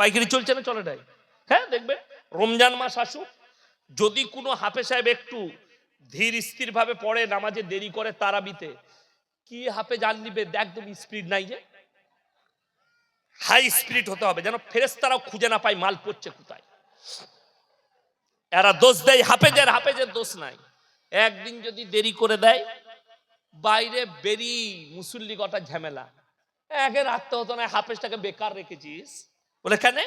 পাইকারি চলছে না চলে নাই? হ্যাঁ, দেখবে রমজান মাস আসুক, যদি কোনো হাফেজ সাহেব একটু ধীর স্থির ভাবে পড়ে, নামাজে দেরি করে তারাবিতে, কি হাফেজ আন নিবে, একদম স্পিড নাই, যে হাই স্পিড হতে হবে, যেন ফেরেশতারাও খুঁজে না পায় মাল পড়ছে কোথায়। এরা দোষ দেয় হাফেজের, হাফেজের দোষ নাই। একদিন যদি দেরি করে দেয়, বাইরে বেরি মুসল্লি গটা ঝামেলা, একে রাখতে হতো না, হাফেজটাকে বেকার রেখেছিস বলে, কেন?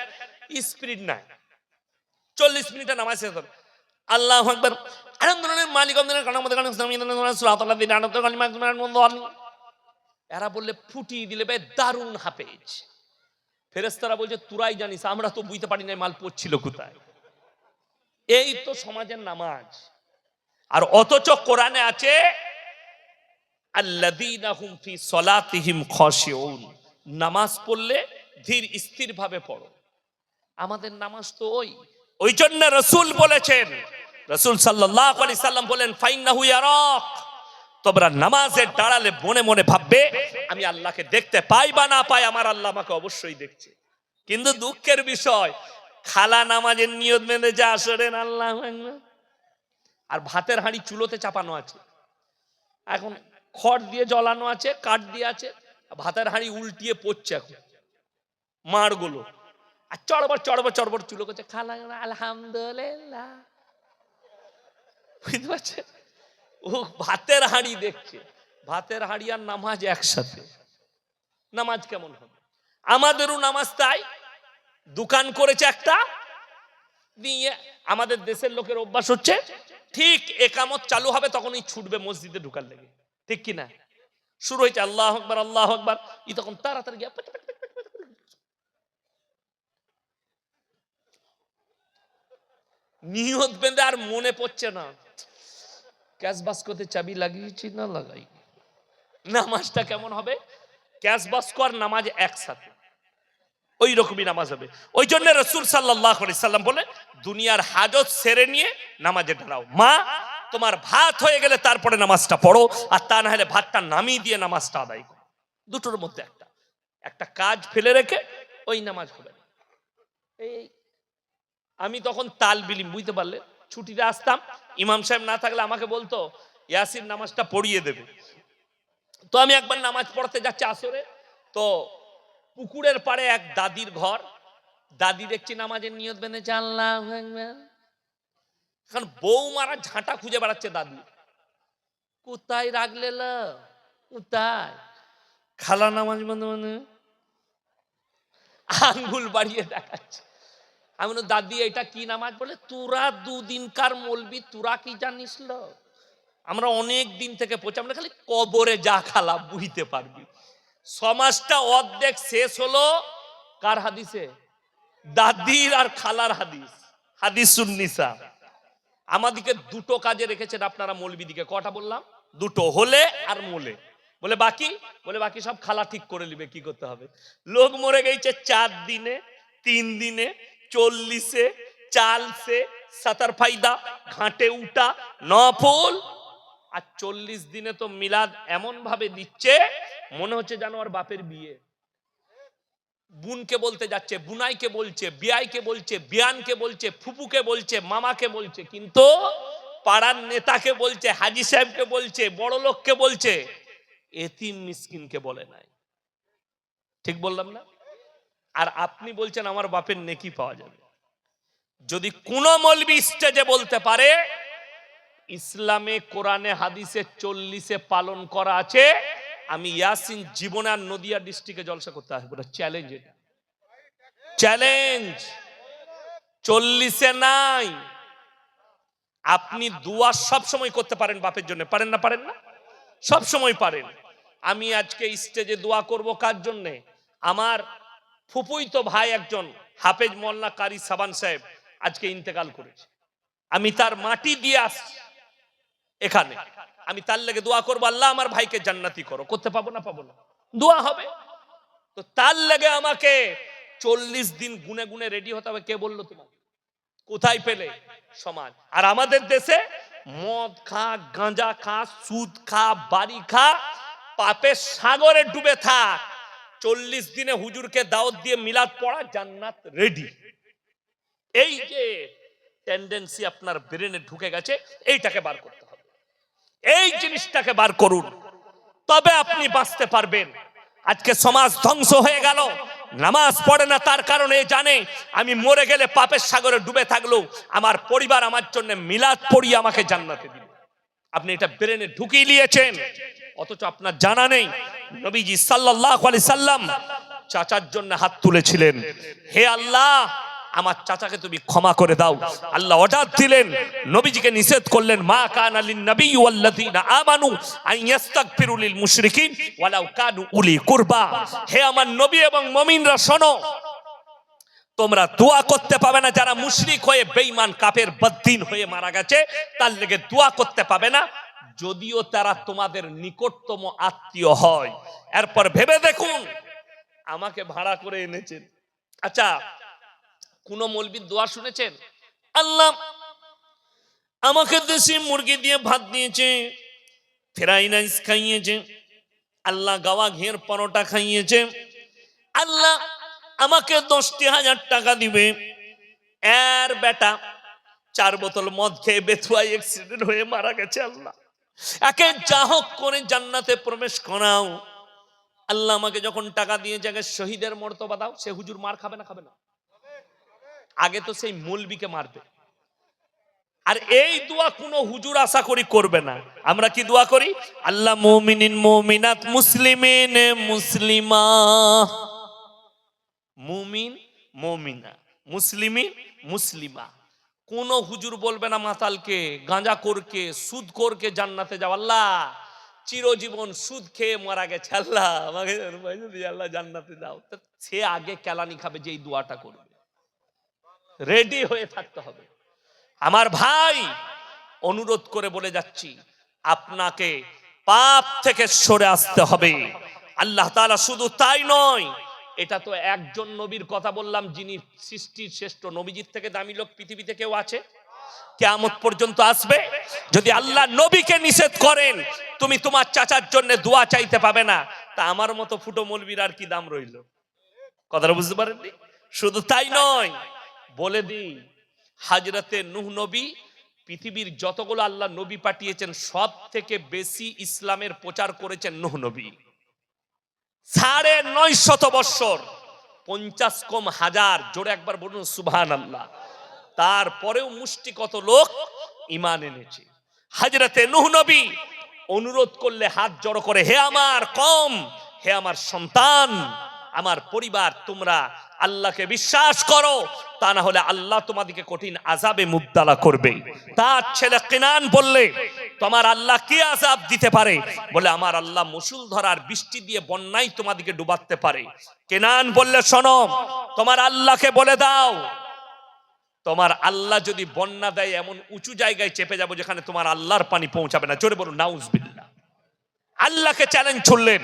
স্পিড নাই, 40 মিনিটে নামাজ শেষ হবে, আল্লাহু আকবার, আলহামদুলিল্লাহ মালিক এরা বললে ফুটিয়ে দিলে ভাই দারুণ হাফেজ। ফেরেশতারা বলছে তুরাই জানিস, আমরা তো বুঝতে পারি না মাল পড়ছিল কোথায়। এই তো সমাজের নামাজ। আর অথচ কোরআনে আছে আল্লাযীনা হুম ফি সলাতিহিম খাশিউন, নামাজ পড়লে ধীর স্থির ভাবে পড়ো। আমাদের নামাজ তো ওই জন্য রাসূল বলেছেন, রাসূল সাল্লাল্লাহু আলাইহি সাল্লাম বলেন, ফাইন্নাহু ইয়ারাক, তোমরা নামাজে দাঁড়ালে মনে মনে ভাববে আমি আল্লাহকে দেখতে পাই বা না পাই, আমার আল্লাহ আমাকে অবশ্যই দেখছে। কিন্তু দুঃখের বিষয়, খালা নামাজের নিয়ত মেনে যা আসরেন আল্লাহু আকবার, আর ভাতের হাঁড়ি চুলোতে চাপানো আছে, এখন খড় দিয়ে জ্বলানো আছে, কাঠ দিয়ে আছে, ভাতের হাঁড়ি উল্টিয়ে পড়ছে এখন মাড়গুলো, আর চড়বড় চড়বড় চড়বড় চুলো করছে, খালা আলহামদুলিল্লাহ, বুঝতে পারছেন? ও ভাতের হাঁড়ি দেখছে, ভাতের হাঁড়ি আর নামাজ একসাথে, নামাজ কেমন হবে? আমাদেরও নামাজ তাই, দোকান করেছে একটা নিয়ে, আমাদের দেশের লোকের অভ্যাস হচ্ছে ঠিক একামত চালু হবে তখনই ছুটবে মসজিদে ঢুকার লেগে, ঠিক কিনা? শুরু হয়েছে আল্লাহু আকবার আল্লাহু আকবার, ই তখন তাড়াতাড়ি গিয়ে নিয়ত বেঁধে, আর মনে পড়ছে না ক্যাশ বাস্কতে চাবি লাগিয়েছি না লাগাই, নামাজটা কেমন হবে? ক্যাশ বাস্ক আর নামাজ একসাথে, ওই রকমই নামাজ হবে। ওই জন্য রাসূল সাল্লাল্লাহু আলাইহি সাল্লাম বলে, দুনিয়ার হাজত সেরে নিয়ে নামাজে দাঁড়াও। মা, তোমার ভাত হয়ে গেলে তারপরে নামাজটা পড়ো, আর তা না হলে ভাতটা নামিয়ে দিয়ে নামাজটা আদায় করো। দুটোর মধ্যে একটা কাজ ফেলে রেখে ওই নামাজ হবে না। এই আমি তখন তাল বিলিম, বুঝতে পারলে, ছুটিতে আসতাম, ইমাম সাহেব না থাকলে আমাকে বলতো ইয়াসিন নামাজটা পড়িয়ে দেবে। তো আমি একবার নামাজ পড়তে যাচ্ছি আসরে, তো পুকুরের পাড়ে এক দাদির ঘর, দাদি দেখছি নামাজের নিয়ত বেঁধেছে আল্লাহু আকবার, এখন বৌমারা ঝাঁটা খুঁজে বেড়াচ্ছে, দাদি কোথায় রাখলে, কোথায় খালা নামাজ বন্ধ, মানে আঙ্গুল বাড়িয়ে দেখাচ্ছে। আমি বলি, দাদি এটা কি নামাজ? বলে, তোরা দুদিনকার মৌলবি, তোরা কি জানিস? আমরা অনেক দিন থেকে পড়ছি, আমরা খালি কবরে যা খালা বুঝতে পারবি। সমাজটা অর্ধেক শেষ হলো কার হাদিসে? দাদির আর খালার হাদিস, হাদিসুন নিসা। আমাদিকে দুটো কাজে রেখেছেন আপনারা মৌলবি দিকে, কটা বললাম? দুটো, হলে আর মোলে। বলে বাকি? বলে বাকি সব খালা ঠিক করে নিবে, কি করতে হবে। লোক মরে গেছে 4 দিনে, 3 দিনে, 40-এ, চালসে, সাতার ফাইদা, ঘাটে উঠা, নফল, আর 40 দিনে তো মিলাদ এমন ভাবে দিচ্ছে মনে হচ্ছে যেন আর বাপের বিয়ে। বুনকে বলতে যাচ্ছে, বুনাইকে বলছে, বিয়াইকে বলছে, বিয়ানকে বলছে, ফুপুকে বলছে, মামাকে বলছে, কিন্তু পাড়ার নেতাকে বলছে, হাজি সাহেবকে বলছে, বড় লোককে বলছে, এতিম মিসকিনকে বলে নাই। ঠিক বললাম না? আর আপনি বলছেন আমার বাপের নেকি পাওয়া যাবে। যদি কোন মৌলবি স্টেজে বলতে পারে ইসলামে কোরআনে হাদিসে 40-এ পালন করা আছে, আমি ইয়াসিন জীবনে আর নদিয়া ডিস্ট্রিক্টে জলসা করতে আসবো না, চ্যালেঞ্জ। এটা চ্যালেঞ্জ। 40-এ নাই। আপনি দোয়া সব সময় করতে পারেন বাপের জন্য, পারেন না? পারেন না? সব সময় পারেন। আমি আজকে স্টেজে দোয়া করব কার জন্য? আমার ফুপুই তো ভাই একজন হাফেজ মোল্লা কারি সাবান সাহেব আজকে ইন্তেকাল করেছে, আমি তার মাটি দিয়ে আসছি এখানে, আমি তার লেগে দোয়া করবো, আল্লাহ আমার ভাইকে জান্নাতি করো। করতে পাবো না? পাবো না? দোয়া হবে। তো তার লেগে আমাকে 40 দিন গুনে গুনে রেডি হতে হবে। কে বললো তোমাকে? কোথায় পেলে? সমাজ। আর আমাদের দেশে মদ খা, গাঁজা খা, সুদ খা, বাড়ি খা, পাপের সাগরে ডুবে থাক, 40 দিনে হুজুরকে দাওয়াত দিয়ে মিলাদ পড়া, জান্নাত রেডি। এই যে টেন্ডেন্সি আপনার ব্রেনে ঢুকে গেছে, এইটাকে বার করতে হবে। এই জিনিসটাকে বার করুন, তবে আপনি বাঁচতে পারবেন। আজকে সমাজ ধ্বংস হয়ে গেল, নামাজ পড়ে না, তার কারণে জানে আমি মরে গেলে পাপের সাগরে ডুবে থাকলেও আমার পরিবার আমার জন্য মিলাদ পড়িয়ে আমাকে জান্নাতে দিবে। আপনি এটা ব্রেনে ঢুকিয়ে নিয়েছেন, অথচ আপনার জানা নেই নবীজি সাল্লাল্লাহু আলাইহি সাল্লাম চাচার জন্য হাত তুলেছিলেন, হে আল্লাহ আমার চাচাকে তুমি ক্ষমা করে দাও। আল্লাহ অর্ডার দিলেন, নবীজিকে নিষেধ করলেন, মা কানা লিন নবী ওয়াল্লাযিনা আমানু আন ইস্তাগফিরু লিল মুশরিকিন ওয়ালাউ কানু উলি কুরবা। হে আমার নবী এবং মুমিনরা শোনো, তোমরা দোয়া করতে পাবে না যারা মুশরিক হয়ে বেঈমান কাফের বদ্দিন হয়ে মারা গেছে, তার লেগে দোয়া করতে পাবে না, যদিও তারা তোমাদের নিকটতম আত্মীয় হয়। এরপর ভেবে দেখুন, আমাকে ভাড়া করে এনেছেন, আচ্ছা কোন মৌলবীর দোয়া শুনেছেন? আল্লাহ আমাকে দেশি মুরগি দিয়ে ভাত দিয়েছে, ফ্রাই রাইস খাইয়েছে, আল্লাহ গাওয়া ঘের পরোটা খাইয়েছে, আল্লাহ আমাকে 10,000 টাকা দিবে, এর বেটা 4 বোতল মদ খেয়ে বেথুয়ায় অ্যাক্সিডেন্ট হয়ে মারা গেছে, আল্লাহ একে যা হোক করে জান্নাতে প্রবেশ করাও। আল্লাহ আমাকে যখন টাকা দিয়ে জায়গায় শহীদের মর্তবা দাও। সে হুজুর মার খাবে না? খাবে না। আগে তো সেই মৌলবীকে মারবে। আর এই দোয়া কোনো হুজুর আশা করি করবে না। আমরা কি দোয়া করি? আল্লাহ মুমিনিন মুমিনাত মুসলিমিন মুসলিমা, মুমিন মুমিনা মুসলিমিন মুসলিমা। কোন হুজুর বলবে না মাতালকে, গাঁজাখোরকে, সুদখোরকে জান্নাতে যাও। আল্লাহ চিরজীবন সুদ খেয়ে মারা গেছে, আল্লাহ আমাকে আল্লাহ জান্নাতে দাও। সে আগে কেলানি খাবে যে এই দোয়াটা করবে। রেডি হয়ে থাকতে হবে। আমার ভাই, অনুরোধ করে বলে যাচ্ছি, আপনাকে পাপ থেকে সরে আসতে হবে। আল্লাহ তাআলা শুধু তাই নয়, এটা তো একজন নবীর কথা বললাম, যিনি সৃষ্টির শ্রেষ্ঠ। নবীজির থেকে দামি লোক পৃথিবীতে কেউ আছে? কিয়ামত পর্যন্ত আসবে। যদি আল্লাহ নবীকে নিষেধ করেন তুমি তোমার চাচার জন্য দোয়া চাইতে পাবে না, তা আমার মতো ফুটো মৌলবীর আর কি দাম রইল? কথাটা বুঝতে পারেননি? শুধু তাই নয়, বলে দিই, হযরতে নূহ নবী পৃথিবীর যতগুলো আল্লাহ নবী পাঠিয়েছেন সব থেকে বেশি ইসলামের প্রচার করেছেন নূহ নবী। 950 বছর, 50 কম হাজার, জোরে একবার বলুন সুবহানাল্লাহ। তারপরেও মুষ্টি কত লোক ঈমান এনেছে। হযরতে নূহ নবী অনুরোধ করলে হাত জড়ো করে, হে আমার কওম, হে আমার সন্তান, আমার পরিবার, তোমরা আল্লাহকে বিশ্বাস করো, তা না হলে আল্লাহ তোমাদেরকে কঠিন আযাবে মুবতালা করবে। তার ছেলে কিনান বললে, তোমার আল্লাহ কি আযাব দিতে পারে? বলে, আমার আল্লাহ মুষলধারার বৃষ্টি দিয়ে বন্যায় তোমাদেরকে ডুবাতে পারে। কিনান বললে, শোনো, তোমার আল্লাহকে বলে দাও, তোমার আল্লাহ যদি বন্যা দেয় এমন উঁচু জায়গায় চেপে যাবো যেখানে তোমার আল্লাহর পানি পৌঁছাবে না। জোরে বলুন নাউজুবিল্লাহ। আল্লাহকে চ্যালেঞ্জ ছুড়লেন।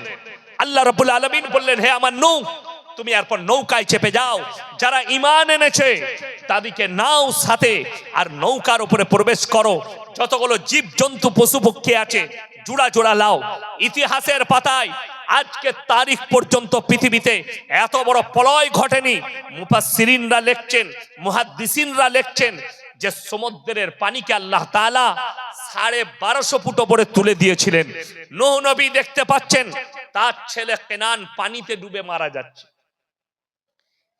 আল্লাহ রাব্বুল আলামিন বললেন, হে আমার নূহ, তুমি এরপর নৌকায় চেপে যাও, যারা ঈমান এনেছে তাদেরকে নাও সাথে আর নৌকার উপরে প্রবেশ করো, যতগুলো জীব জন্তু পশু পক্ষী আছে জোড়া জোড়া লাও। ইতিহাসের পাতায় আজকে তারিখ পর্যন্ত পৃথিবীতে এত বড় প্রলয় ঘটেনি। মুফাসসিরিনরা লিখছেন, মুহাদ্দিসিনরা লিখছেন যে সমুদ্রের পানিকে আল্লাহ তাআলা 1250 ফুট উপরে তুলে দিয়েছিলেন। নূহ নবী দেখতে পাচ্ছেন তার ছেলে কেনান পানিতে ডুবে মারা যাচ্ছে।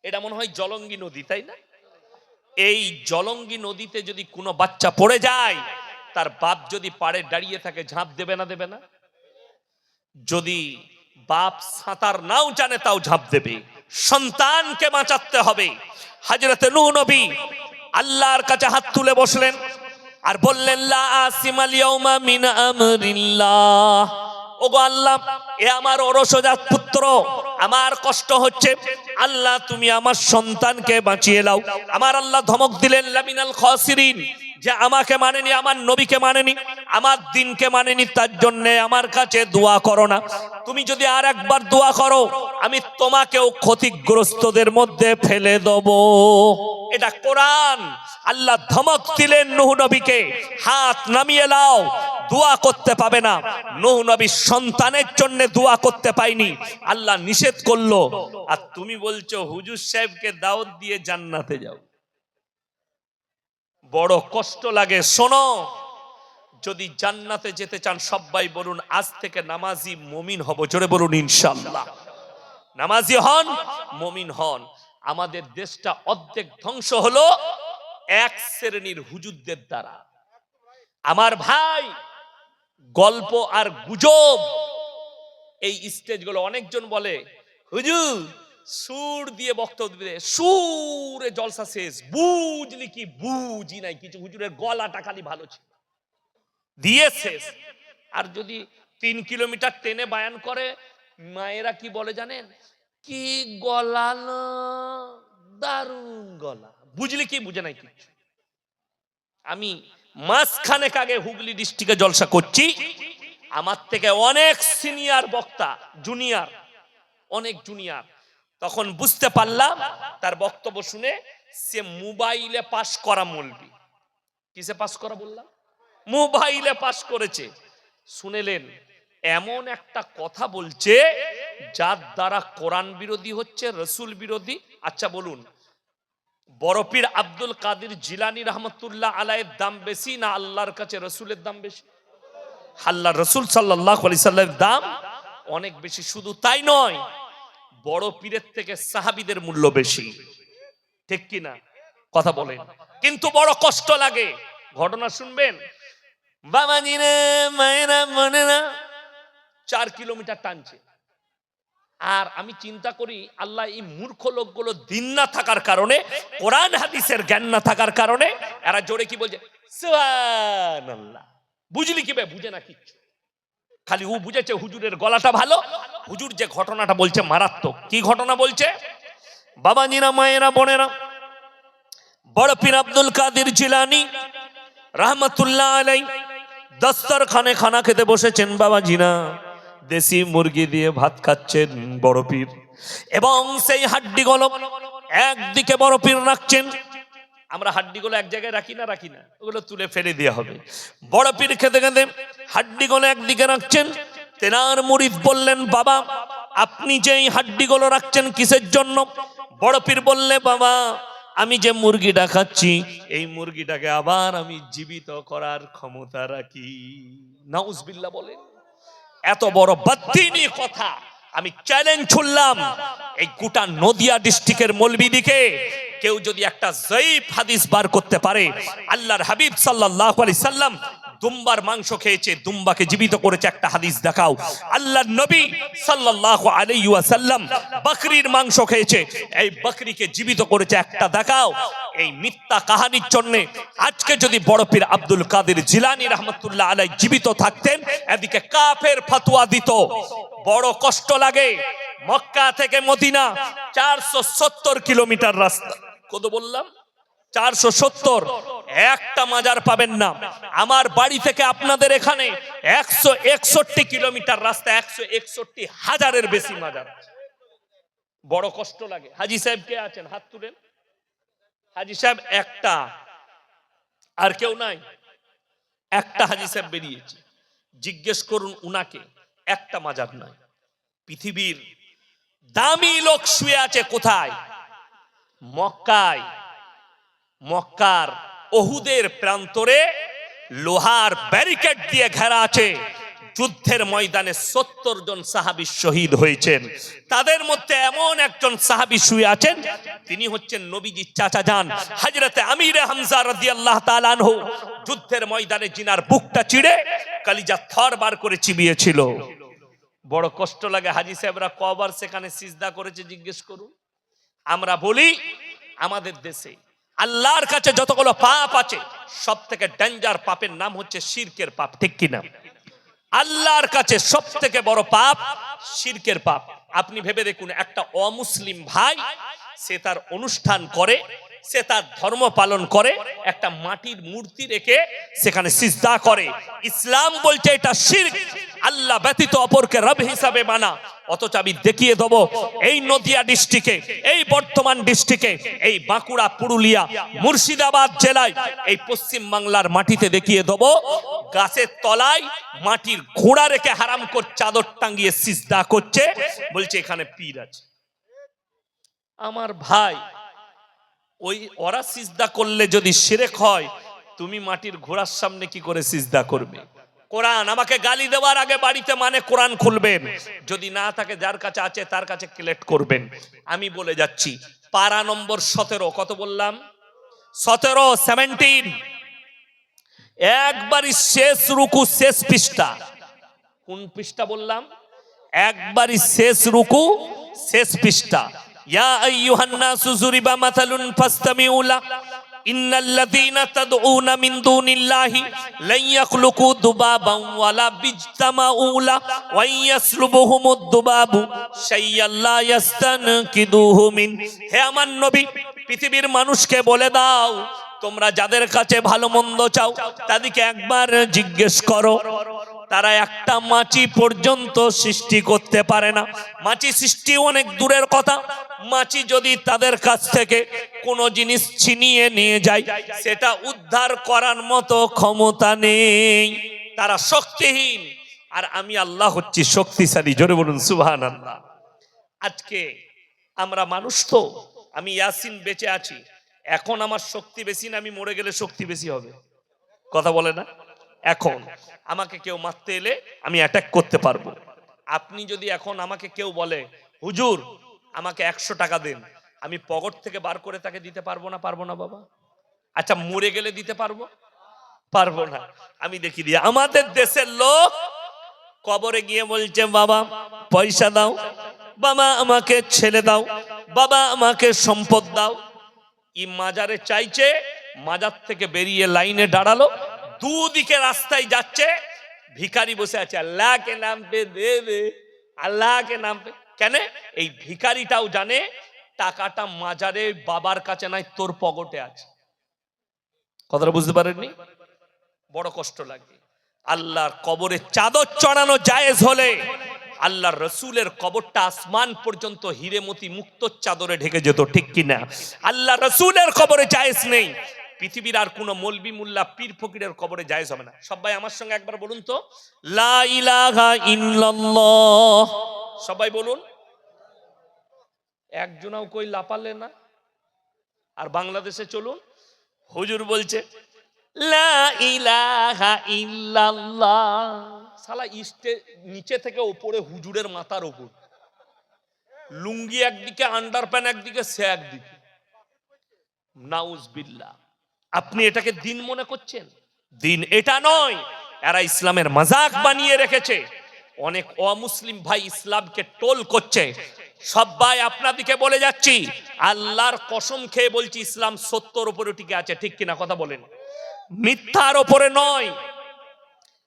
এটা মনে হয় জলঙ্গি নদী, তাই না? এই জলঙ্গি নদীতে যদি কোনো বাচ্চা পড়ে যায়, তার বাপ যদি পাড়ে দাঁড়িয়ে থাকে ঝাঁপ দেবে না? দেবে না? যদি বাপ সাঁতার নাও জানে তাও ঝাঁপ দেবে। সন্তানকে বাঁচাতে হবে। হযরতে নূহ নবী আল্লাহর কাছে হাত তুলে বসলেন আর বললেন, লা আসিমাল ইয়াউমা মিন আমরিল্লাহ। ওগো আল্লাহ, এ আমার অরসজাত পুত্র, আমার কষ্ট হচ্ছে, আল্লাহ তুমি আমার সন্তানকে বাঁচিয়ে নাও। আমার আল্লাহ ধমক দিলেন, লামিনাল খাসিরিন, যে আমাকে মানেনি, আমার নবীকে মানেনি, আমার দিনকে মানেনি, তার জন্য আমার কাছে দোয়া করো না। তুমি যদি আর একবার দোয়া করো আমি তোমাকেও ক্ষতিগ্রস্তদের মধ্যে ফেলে দেব। এটা কোরআন। আল্লাহ ধমক দিলেন নূহ নবীকে, হাত নামিয়ে নাও, দোয়া করতে পাবে না। নূহ নবীর সন্তানের জন্য দোয়া করতে পাইনি, আল্লাহ নিষেধ করলো। আর তুমি বলছো হুজুর সাহেবকে দাওয়াত দিয়ে জান্নাতে যাও। বড় কষ্ট লাগে। শোনো, যদি জান্নাতে যেতে চান সবাই বলুন আজ থেকে নামাজি মুমিন হব। জোরে বলুন ইনশাআল্লাহ। নামাজি হন, মুমিন হন। আমাদের দেশটা অর্ধেক ধ্বংস হলো এক শ্রেণীর হুজুরদের দ্বারা। আমার ভাই, গল্প আর গুজব এই স্টেজগুলো অনেকজন বলে হুজুর সুর দিয়ে বক্তব্য দিবে, সুরে জলসা শেষ, বুঝলি কি? বুঝি নাই কিছু, হুজুরের গলাটা খালি ভালো ছিল, দিয়ে শেষ। আর যদি 3 কিলোমিটার টেনে বায়ান করে, মায়েরা কি বলে জানেন? কি গলা না, দারুণ গলা, বুঝলি কি? বুঝে নাই কিছু। আমি মাসখানেক আগে হুগলি ডিস্ট্রিক্টে জলসা করছি, আমার থেকে অনেক সিনিয়র বক্তা, জুনিয়র, অনেক জুনিয়র। তখন বুঝতে পারলাম তার বক্তব্য শুনে, সে মোবাইলে পাস করা মৌলবি। কিসে পাস করা বললাম? মোবাইলে পাস করেছে। শুনেলেন এমন একটা কথা বলছে যার দ্বারা কোরআন বিরোধী হচ্ছে, রসুল বিরোধী। আচ্ছা বলুন, বড় পীর আব্দুল কাদের জিলানী রহমতুল্লাহ আলাইহির দাম বেশি না আল্লাহর কাছে রসুলের দাম বেশি? আল্লাহ রসুল সাল্লাল্লাহু আলাইহি সাল্লামের দাম অনেক বেশি। শুধু তাই নয়, বড় পীরের থেকে সাহাবীদের মূল্য বেশি। ঠিক কি না? কথা বলেন। কিন্তু বড় কষ্ট লাগে। ঘটনা শুনবেন। বাবাজিরা, মায়েরা, বোনেরা 4 কিলোমিটার টানছে। আর আমি চিন্তা করি, আল্লাহ এই মূর্খ লোকগুলো দিন না থাকার কারণে, কোরআন হাদিসের জ্ঞান না থাকার কারণে এরা জোরে কি বলছে? সুবহানাল্লাহ। বুঝলি কি? বুঝে না কিচ্ছু। খালি ও বুঝেছে হুজুরের গলাটা ভালো। হুজুর যে ঘটনাটা বলছে মারাত্মক। কি ঘটনা বলছে? বাবাজিরা, মায়েরা, বোনেরা, বড় পীর আব্দুল কাদের জিলানী রহমতুল্লাহ আলাইহি দস্তরখানে খানা খেতে বসেছেন। বাবাজিরা, দেশি মুরগি দিয়ে ভাত খাচ্ছেন বড় পীর, এবং সেই হাড্ডিগুলো একদিকে বড় পীর রাখছেন। আমরা হাড্ডিগুলো এক জায়গায় রাখি না? রাখি না? ওগুলো তুলে ফেলে দেওয়া হবে। বড় পীর খেতে খেতে হাড্ডিগুলো একদিকে রাখছেন। তেনার মুরিদ বললেন, বাবা আপনি যে এই হাড্ডিগুলো রাখছেন কিসের জন্য? বড় পীর বললে, বাবা আমি যে মুরগিটা খাচ্ছি, এই মুরগিটাকে আবার আমি জীবিত করার ক্ষমতা রাখি। নাউজুবিল্লাহ বলেন। এত বড় বাদ্দিনী কথা। আমি চ্যালেঞ্জ ছুড়লাম এই গোটা নদিয়া ডিস্ট্রিক্টের মৌলবীদিকে, কেউ যদি একটা জয়ীফ হাদিস বার করতে পারে, আল্লাহর হাবিব সাল্লাল্লাহু আলাইহি সাল্লাম দুম্বার মাংস খেয়েছে, দুম্বাকে জীবিত করেছে, একটা হাদিস দেখাও। আল্লাহর নবী সাল্লাল্লাহু আলাইহি ওয়াসাল্লাম বকরির মাংস খেয়েছে, এই বকরিকে জীবিত করেছে, একটা দেখাও। এই মিথ্যা কাহিনীর জন্য আজকে যদি বড় পীর আব্দুল কাদের জিলানী রহমতুল্লাহ আলাইহি জীবিত থাকতেন, এদিকে কাফের ফতোয়া দিত। বড় কষ্ট লাগে। মক্কা থেকে মদিনা 470 কিলোমিটার রাস্তা। কত বললাম? 470। একটা মাজার পাবেন না। আমার বাড়ি থেকে আপনাদের এখানে 161 কিলোমিটার রাস্তা, 161,000-এর বেশি মাজার। বড় কষ্ট লাগে। হাজী সাহেব কে আছেন? হাত তুলেন। হাজী সাহেব একটা, আর কেউ নাই? একটা হাজী সাহেব বেরিয়েছে। জিজ্ঞেস করুন উনাকে, একটা মাজার নাই। পৃথিবীর দামি লোক শুয়ে আছে কোথায়? মক্কায়। মক্কার ওহুদের প্রান্তরে লোহার ব্যারিকেড দিয়ে ঘেরা আছে। যুদ্ধের ময়দানে 70 জন সাহাবী শহীদ হয়েছেন। তাদের মধ্যে এমন একজন সাহাবী শুয়ে আছেন, তিনি হচ্ছেন নবীজির চাচা যান হযরতে আমিরে হামজা রাদিয়াল্লাহু তাআলা আনহু। যুদ্ধের ময়দানে জিনার বুকটা চিড়ে কলিজা থর বার করে চিবিয়েছিল। বড় কষ্ট লাগে। হাজী সাহেবরা কবার সেখানে সিজদা করেছে জিজ্ঞেস করুন। আমরা বলি আমাদের দেশে আল্লাহর কাছে যতগুলো পাপ আছে, সব থেকে ডেঞ্জার পাপের নাম হচ্ছে শিরকের পাপ। ঠিক কিনা? আল্লাহর কাছে সব থেকে বড় পাপ শিরকের পাপ। আপনি ভেবে দেখুন, একটা অমুসলিম ভাই সে তার অনুষ্ঠান করে, সে তার ধর্ম পালন করে, একটা মাটির মূর্তি রেখে সেখানে সিজদা করে। ইসলাম বলছে এটা শিরক, আল্লাহ ব্যতীত অপরকে রব হিসাবে মানা। অথচ আমি দেখিয়ে দেবো এই নদিয়া ডিস্ট্রিক্টে, এই বর্ধমান ডিস্ট্রিক্টে, এই বাঁকুড়া, পুরুলিয়া, মুর্শিদাবাদ জেলায়, এই পশ্চিম বাংলার মাটিতে দেখিয়ে দেবো গাছের তলায় মাটির ঘোড়া রেখে হারাম করে চাদর টাঙ্গিয়ে সিজদা করছে, বলছে এখানে পীর আছে। আমার ভাই, ওই ওরা সিজদা করলে যদি শিরক হয়, তুমি মাটির ঘোড়ার সামনে কি করে সিজদা করবে? কোরআন, আমাকে গালি দেওয়ার আগে বাড়িতে মানে কোরআন খুলবেন, যদি না থাকে যার কাছে আছে তার কাছে কালেক্ট করবেন। আমি বলে যাচ্ছি, পারা নম্বর 17, কত বললাম? 17 একবারই শেষ রুকু, শেষ পৃষ্ঠা। কোন পৃষ্ঠা বললাম? একবারই শেষ রুকু, শেষ পৃষ্ঠা। ইয়া আইয়ুহান নাসু যুরিবা মাসালুন ফাসতামিউ লা ইন্নাল্লাযীনা তাদউনা মিন দুনিল্লাহি লা ইয়াখলুকু দুবাবান ওয়ালা বিজতামাউ লা ওয়া ইয়াসলুবুহুমুদ দুবাবু শাইয়ান লা ইয়াস্তানকিদুহু মিন। হে আমার নবী, পৃথিবীর মানুষকে বলে দাও, তোমরা যাদের কাছে ভালো মন্দ চাও তাদেরকে একবার জিজ্ঞেস করো, তারা একটা মাছি পর্যন্ত সৃষ্টি করতে পারে না। মাছি সৃষ্টি অনেক দূরের কথা, মাছি যদি তাদের কাছ থেকে কোনো জিনিস ছিনিয়ে নিয়ে যায়, সেটা উদ্ধার করার মতো ক্ষমতা নেই, তারা শক্তিহীন। আর আমি আল্লাহ হচ্ছি শক্তিশালী। জোরে বলুন সুবহানাল্লাহ। আজকে আমরা মানুষ তো, আমি ইয়াসিন বেঁচে আছি, এখন আমার শক্তি বেশি না আমি মরে গেলে শক্তি বেশি হবে? কথা বলে না? এখন আমাকে কেউ মারতে এলে আমি অ্যাটাক করতে পারবো। আপনি যদি এখন আমাকে কেউ বলে হুজুর আমাকে 100 টাকা দেন, আমি পকেট থেকে বার করে তাকে দিতে পারবো না? পারবো না বাবা? আচ্ছা মরে গেলে দিতে পারবো? পারবো না। আমি দেখি দিয়ে আমাদের দেশের লোক কবরে গিয়ে বলছে বাবা পয়সা দাও, বাবা আমাকে ছেলে দাও, বাবা আমাকে সম্পদ দাও। ই মাজারে চাইছে, মাজার থেকে বেরিয়ে লাইনে দাঁড়ালো, দুদিকে রাস্তায় যাচ্ছে, ভিখারি বসে আছে, আল্লাহকে নাম পে দে দে, আল্লাহকে নাম পে। কেন? এই ভিখারিটাও জানে টাকাটা মাজারে বাবার কাছে নাই, তোর পকেটে আছে। কথাটা বুঝতে পারেননি? বড় কষ্ট লাগে। আল্লাহর কবরে চাদর চড়ানো জায়েজ হলে আল্লাহর রসুলের কবরটা আসমান পর্যন্ত হিরেমতি মুক্ত চাদরে ঢেকে যেত, ঠিক কিনা? আল্লাহ রসুলের কবরে জায়েজ নেই, পৃথিবীর আর কোন মৌলবি মুল্লা পীর ফকিরের কবরে জায়েজ হবে না। সবাই আমার সঙ্গে একবার বলুন তো, লা ইলাহা ইল্লাল্লাহ। সবাই বলুন। একজনাও কই লাপালে না। আর বাংলাদেশে চলুন, হুজুর বলছে লা ইলাহা ইল্লাল্লাহ, শালা ইস্টে নিচে থেকে উপরে হুজুরের মাথার উপর, লুঙ্গি একদিকে, আন্ডারপ্যান্ট একদিকে, সে একদিকে। নাউজুবিল্লাহ। আপনি এটাকে দিন মনে করছেন? দিন এটা নয়, এরা ইসলামের মজাক বানিয়ে রেখেছে। অনেক অমুসলিম ভাই ইসলামকে টোল করছে। সবাই আপনাদেরকে বলে যাচ্ছি, আল্লাহর কসম খেয়ে বলছি, ইসলাম সত্যর উপরে টিকে আছে, ঠিক কিনা? কথা বলেন। মিথ্যার উপরে নয়।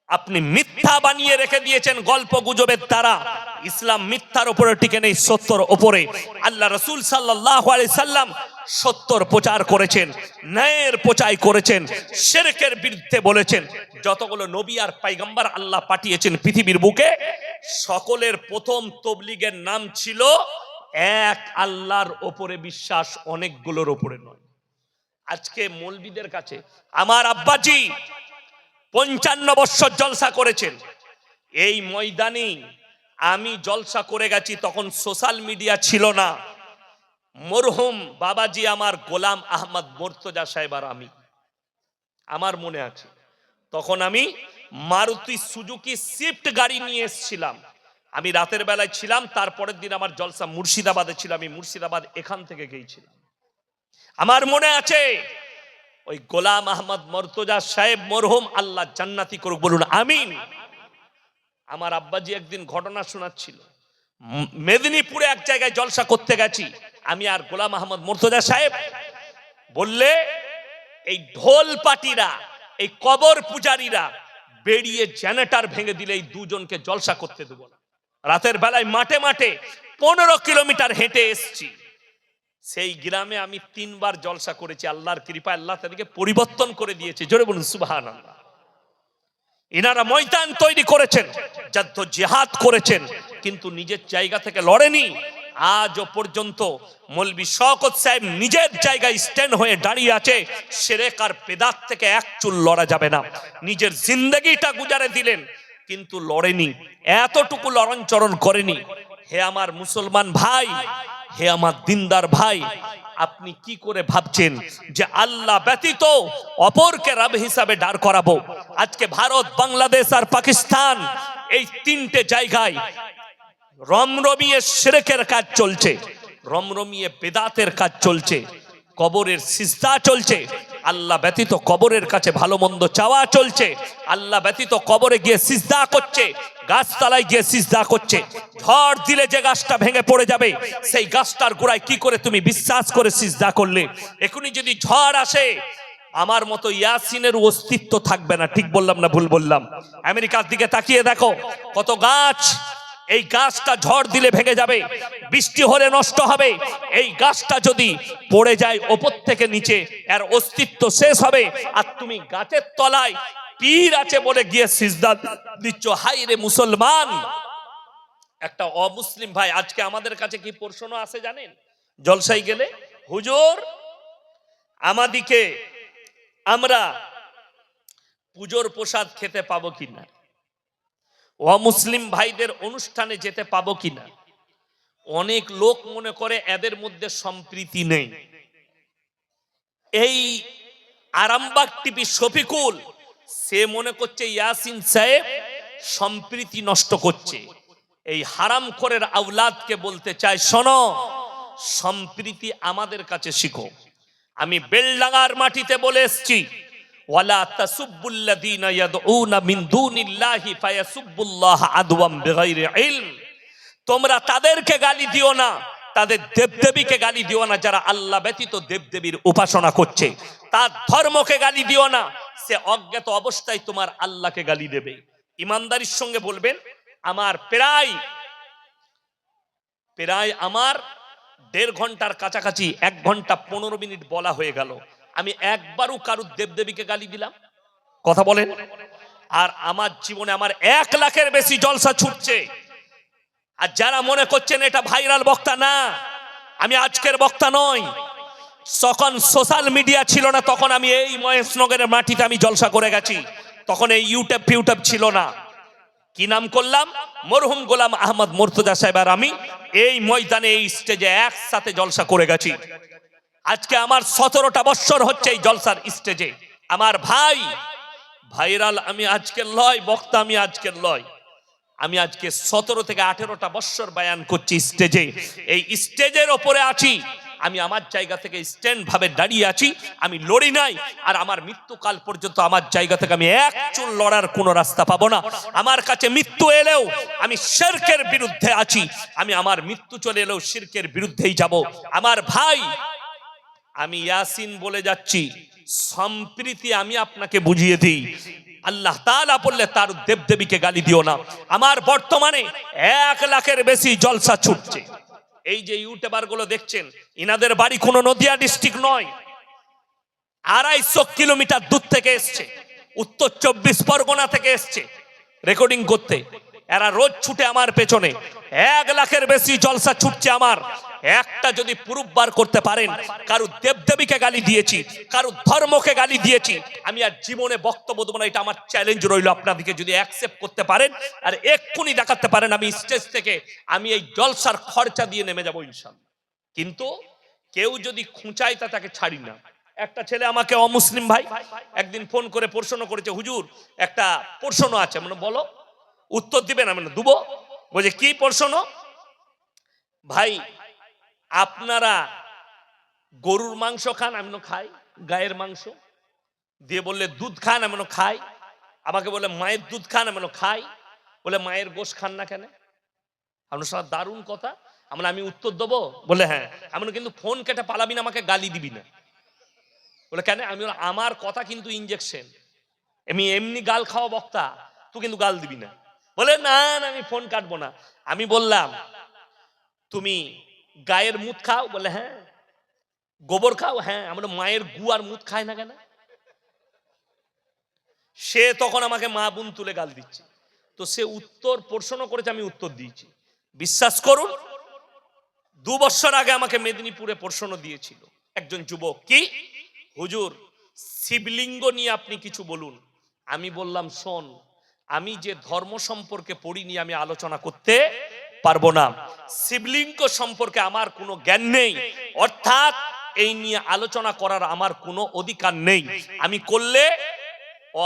আপনি মিথ্যা বানিয়ে রেখে দিয়েছেন গল্প গুজবের দ্বারা। ইসলাম মিথ্যার উপরে টিকে নেই, সত্যর উপরে। আল্লাহ রাসূল সাল্লাল্লাহু আলাইহি সাল্লাম সত্যর প্রচার করেছেন, ন্যায়ের প্রচার করেছেন, শিরকের বিরুদ্ধে বলেছেন। যতগুলো নবী আর পয়গম্বর আল্লাহ পাঠিয়েছেন পৃথিবীর বুকে, সকলের প্রথম তবলিগের নাম ছিল এক আল্লাহর উপরে বিশ্বাস, অনেকগুলোর উপরে নয়। আজকে মৌলবীদের কাছে আমার আব্বাজি 55 বছর জলসা করেছেন। এই ময়দানে আমি জলসা করে গেছি, তখন সোশ্যাল মিডিয়া ছিল না। মরহুম বাবাজি আমার গোলাম আহমদ মুর্তজা সাহেব আর আমি, আমার মনে আছে, তখন আমি মারুতি সুজুকি শিফট গাড়ি নিয়ে এসেছিলাম। আমি রাতের বেলায় ছিলাম, তারপরের দিন আমার জলসা মুর্শিদাবাদে ছিল। আমি মুর্শিদাবাদ এখান থেকে গিয়েছিলাম। আমার মনে আছে, ওই গোলাম আহমদ মুর্তজা সাহেব মরহুম, আল্লাহ জান্নাতি করুক, বলুন আমিন। আমার আব্বাজি একদিন ঘটনা শোনাচ্ছিল, মেদিনীপুরে এক জায়গায় জলসা করতে গেছি আমি আর গোলাম আহমদ মুর্তজা সাহেব। বললে এই ঢোল পাটিরা, এই কবর পূজারীরা বেরিয়ে জেনারেটর ভেঙে দিলে এই দুজনকে জলসা করতে দেব না। রাতের বেলায় মাঠে মাঠে 15 কিলোমিটার হেঁটে এসছি, সেই গ্রামে আমি 3 বার জলসা করেছি, আল্লাহর কৃপায় আল্লাহ তাদেরকে পরিবর্তন করে দিয়েছে। জোরে বলুন সুবহানাল্লাহ। ইনারা ময়দান তৈরি করেছেন, যুদ্ধ জিহাদ করেছেন, কিন্তু নিজের জায়গা থেকে লড়েনি। আজও পর্যন্ত মৌলভী শওকত সাহেব নিজের জায়গায় স্ট্যান্ড হয়ে দাঁড়িয়ে আছে, শিরক আর বেদাত থেকে এক চুল লড়া যাবে না। নিজের জিন্দগিটা গুজারে দিলেন, কিন্তু লড়েনি, এতটুকু লড়নচরণ করেনি। হে আমার মুসলমান ভাই, হে আমার দিনদার ভাই, আপনি কি করে ভাবছেন যে আল্লাহ ব্যতীত অপরকে রব হিসাবে দাঁড় করাবো? আজকে ভারত, বাংলাদেশ আর পাকিস্তান, এই 3টে জায়গায় রমরমিয়ে শিরকের কাজ চলছে, রমরমিয়ে বেদাতের কাজ চলছে, কবরের সিজদা চলছে, আল্লাহ ব্যতীত কবরের কাছে ভালো মন্দ চাওয়া চলছে, আল্লাহ ব্যতীত কবরে গিয়ে সিজদা করছে, গাছতলায় গিয়ে সিজদা করছে। ঝড় দিলে যে গাছটা ভেঙে পড়ে যাবে, সেই গাছটার গোড়ায় কি করে তুমি বিশ্বাস করে সিজদা করলে? এখনই যদি ঝড় আসে, আমার মতো ইয়াসিনের অস্তিত্ব থাকবে না। ঠিক বললাম না ভুল বললাম? আমেরিকার দিকে তাকিয়ে দেখো, কত গাছ, এই গাছটা ঝড় দিলে ভেঙে যাবে, বৃষ্টি হলে নষ্ট হবে। এই গাছটা যদি পড়ে যায় ওপর থেকে নিচে, এর অস্তিত্ব শেষ হবে। আর তুমি গাছের তলায় পীর আছে বলে গিয়ে সিজদা দিচ্ছ। হাই রে মুসলমান! একটা অমুসলিম ভাই আজকে আমাদের কাছে কি প্রশ্ন আসে জানেন? জলসাই গেলে, হুজুর আমাদিকে আমরা পুজোর প্রসাদ খেতে পাবো কিনা, অমুসলিম ভাইদের অনুষ্ঠানে যেতে পাবো কিনা। অনেক লোক মনে করে এদের মধ্যে সম্প্রীতি নেই। এই আরামবাগ টিপি শফিকুল, সে মনে করছে ইয়াসিন সাহেব সম্প্রীতি নষ্ট করছে। এই হারামখোরের আওলাদকে বলতে চাই, শোনো, সম্প্রীতি আমাদের কাছে শিখো। আমি বেলডাঙ্গার মাটিতে বলে এসছি, ওয়ালা তাসুব্বুল্লাযীনা ইয়াদউনা মিন দুনিল্লাহি ফায়াসুব্বুল্লাহ আদওয়াম বিগাইরি ইলম। তোমরা তাদেরকে গালি দিও না, তাদের দেবদেবীকে গালি দিও না যারা আল্লাহ ব্যতীত দেবদেবীর উপাসনা করছে। তার ধর্মকে গালি দিও না, সে অজ্ঞাত অবস্থায় তোমার আল্লাহকে গালি দেবে। ইমানদারির সঙ্গে বলবেন, আমার প্রায় আমার 1.5 ঘন্টার কাছাকাছি, 1 ঘন্টা 15 মিনিট বলা হয়ে গেল, আমি একবারও কারুর দেবদেবীকে গালি দিলাম? কথা বলেন। আর আমার জীবনে আমার 1 লাখের বেশি জলসা ছুটছে। আর যারা মনে করছেন এটা ভাইরাল বক্তা, না, আমি আজকের বক্তা নই। যখন সোশ্যাল মিডিয়া ছিল না, তখন আমি এই মহেশনগরের মাটিতে আমি জলসা করে গেছি। তখন এই ইউটিউব ছিল না। কি নাম করলাম? মরহুম গোলাম আহমদ মুর্তজা সাহেব আর আমি এই ময়দানে, এই স্টেজে একসাথে জলসা করে গেছি। আজকে আমার 17টা বছর হচ্ছে এই জলসার স্টেজে। আমার ভাই, ভাইরাল আমি আজকের লয়, বক্তা আমি আজকের লয়। আমি আজকে 17 থেকে 18টা বছর বয়ান করছি স্টেজে। এই স্টেজের ওপরে আছি, আমি আমার জায়গা থেকে স্ট্যান্ড ভাবে দাঁড়িয়ে আছি। আমি লড়ি নাই, আর আমার মৃত্যুকাল পর্যন্ত আমার জায়গা থেকে আমি এক চুল লড়ার কোনো রাস্তা পাবো না। আমার কাছে মৃত্যু এলেও আমি শিরকের বিরুদ্ধে আছি। আমি আমার মৃত্যু চলে এলেও শিরকের বিরুদ্ধেই যাব। আমার ভাই, আমি ইয়াসিন বলে যাচ্ছি, সম্প্রীতি আমি আপনাকে বুঝিয়ে দিই। আল্লাহ তাআলা বললে তার দেবদেবীকে গালি দিও না। আমার বর্তমানে 1 লাখের বেশি জলসা ছুটছে। এই যে ইউটিউবার গুলো দেখছেন, ইনাদের বাড়ি কোনো নদিয়া ডিস্ট্রিক্ট নয়, 250 কিলোমিটার দূর থেকে এসছে, উত্তর 24 পরগনা থেকে এসছে রেকর্ডিং করতে। এরা রোজ ছুটে আমার পেছনে, 1 লাখের বেশি জলসা ছুটছে আমার। একটা যদি প্রুফ বার করতে পারেন, কারো দেবদেবীকে গালি দিয়েছি, কারো ধর্মকে গালি দিয়েছি, আমি আর জীবনে বক্তব্য দেব না। এটা আমার চ্যালেঞ্জ রইল, আপনাদেরকে যদি অ্যাকসেপ্ট করতে পারেন আর এক্ষুনি দেখাতে পারেন, আমি স্টেজ থেকে আমি এই জলসার খরচা দিয়ে নেমে যাবো ইনশাআল্লাহ। কিন্তু কেউ যদি খুঁচায় তা তাকে ছাড়ি না। একটা ছেলে আমাকে, অমুসলিম ভাই, একদিন ফোন করে প্রশ্ন করেছে, হুজুর একটা প্রশ্ন আছে। মানে বলো, উত্তর দিবেন? আমি দেবো। বলছে কি প্রশ্ন? ভাই আপনারা গরুর মাংস খান? আমি খাই। গায়ের মাংস? দিয়ে বললে দুধ খান? আমি খাই। আমাকে বলে মায়ের দুধ খান? আমি খাই। বলে মায়ের গোশ খান না কেন? আপনার সাথে দারুণ কথা। আমি উত্তর দেবো? বলে হ্যাঁ। আমি কিন্তু ফোন কেটে পালাবি না, আমাকে গালি দিবি না। বলে কেন? আমি আমার কথা কিন্তু ইনজেকশন, আমি এমনি গাল খাওয়া বক্তা, তুই কিন্তু গাল দিবি না। বলে না না, আমি ফোন কাটবো না। আমি বললাম তুমি গায়ের মুত খাও? বলে হ্যাঁ। গোবর খাও? হ্যাঁ। আমরা মায়ের গু আর মুত খায় না কেন? সে তখন আমাকে মা বোন তুলে গাল দিচ্ছে। তো সে উত্তর প্রশ্ন করেছে, আমি উত্তর দিয়েছি। বিশ্বাস করুন, 2 বছর আগে আমাকে মেদিনীপুরে প্রশ্ন দিয়েছিল একজন যুবক, কি হুজুর শিবলিঙ্গ নিয়ে আপনি কিছু বলুন। আমি বললাম, শোন, আমি যে ধর্ম সম্পর্কে পড়িনি আমি আলোচনা করতে পারবো না। শিবলিঙ্গ সম্পর্কে আমার কোনো জ্ঞান নেই, অর্থাৎ এই নিয়ে আলোচনা করার আমার কোনো অধিকার নেই। আমি করলে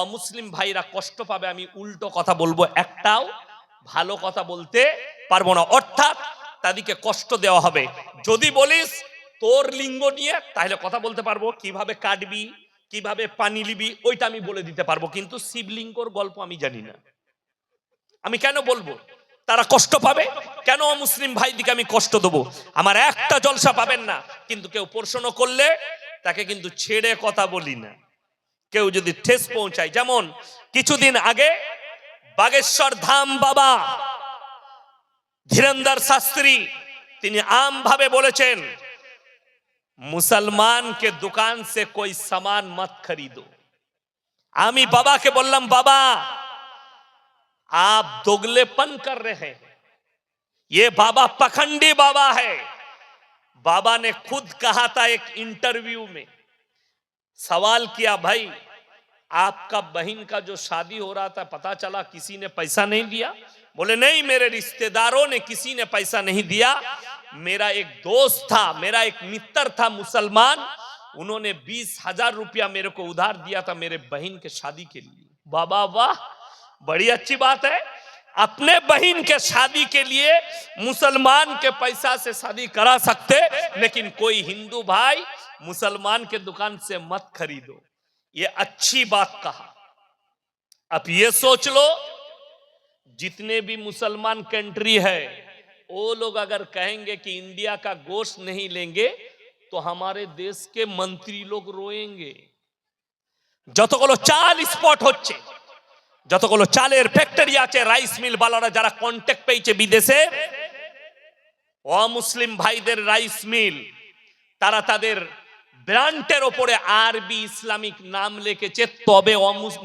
অমুসলিম ভাইরা কষ্ট পাবে, আমি উল্টো কথা বলবো, একটাও ভালো কথা বলতে পারবো না, অর্থাৎ তাদেরকে কষ্ট দেওয়া হবে। যদি বলিস তোর লিঙ্গ নিয়ে, তাহলে কথা বলতে পারবো, কিভাবে কাটবি, কিভাবে পানি লিবি, ওইটা আমি বলে দিতে পারবো, কিন্তু শিবলিঙ্গর গল্প আমি জানি না। আমি কেন বলবো? তারা কষ্ট পাবে কেন? মুসলিম ভাইদিকে আমি কষ্ট দেবো? আমার একটা জলসা পাবেন না, কিন্তু কেউ প্রশ্ন করলে তাকে কিন্তু ছেড়ে কথা বলি না। কেউ যদি ঠেস পৌঁছায়, যেমন কিছুদিন আগে বাগেশ্বর ধাম বাবা ধীরেন্দ্র শাস্ত্রী তিনি आम ভাবে বলেছেন, মুসলমান কে দোকান সে কোই সামান মত খরিদো। আমি বাবাকে বললাম, বাবা आप दोगलेपन कर रहे हैं, ये बाबा पखंडी बाबा है। बाबा ने खुद कहा था एक इंटरव्यू में, सवाल किया, भाई आपका बहन का जो शादी हो रहा था पता चला किसी ने पैसा नहीं दिया? बोले नहीं, मेरे रिश्तेदारों ने किसी ने पैसा नहीं दिया। मेरा एक दोस्त था, मेरा एक मित्र था मुसलमान, उन्होंने 20,000 रुपया मेरे को उधार दिया था मेरे बहन के शादी के लिए। बाबा वाह, बड़ी अच्छी बात है, अपने बहन के शादी के लिए मुसलमान के पैसा से शादी करा सकते, लेकिन कोई हिंदू भाई मुसलमान के दुकान से मत खरीदो। ये अच्छी बात कहा। अब ये सोच लो, जितने भी मुसलमान कंट्री है वो लोग अगर कहेंगे कि इंडिया का गोश्त नहीं लेंगे तो हमारे देश के मंत्री लोग रोएंगे। যতগুলো চাল স্পট হচ্ছে, যতগুলো চালের ফ্যাক্টরি আছে, রাইস মিল বালারা যারা কন্ট্যাক্ট পেয়েছে বিদেশে, অমুসলিম ভাইদের রাইস মিল, তারা তাদের ব্র্যান্ডের উপরে আরবি ইসলামিক নাম লিখেছে, তবে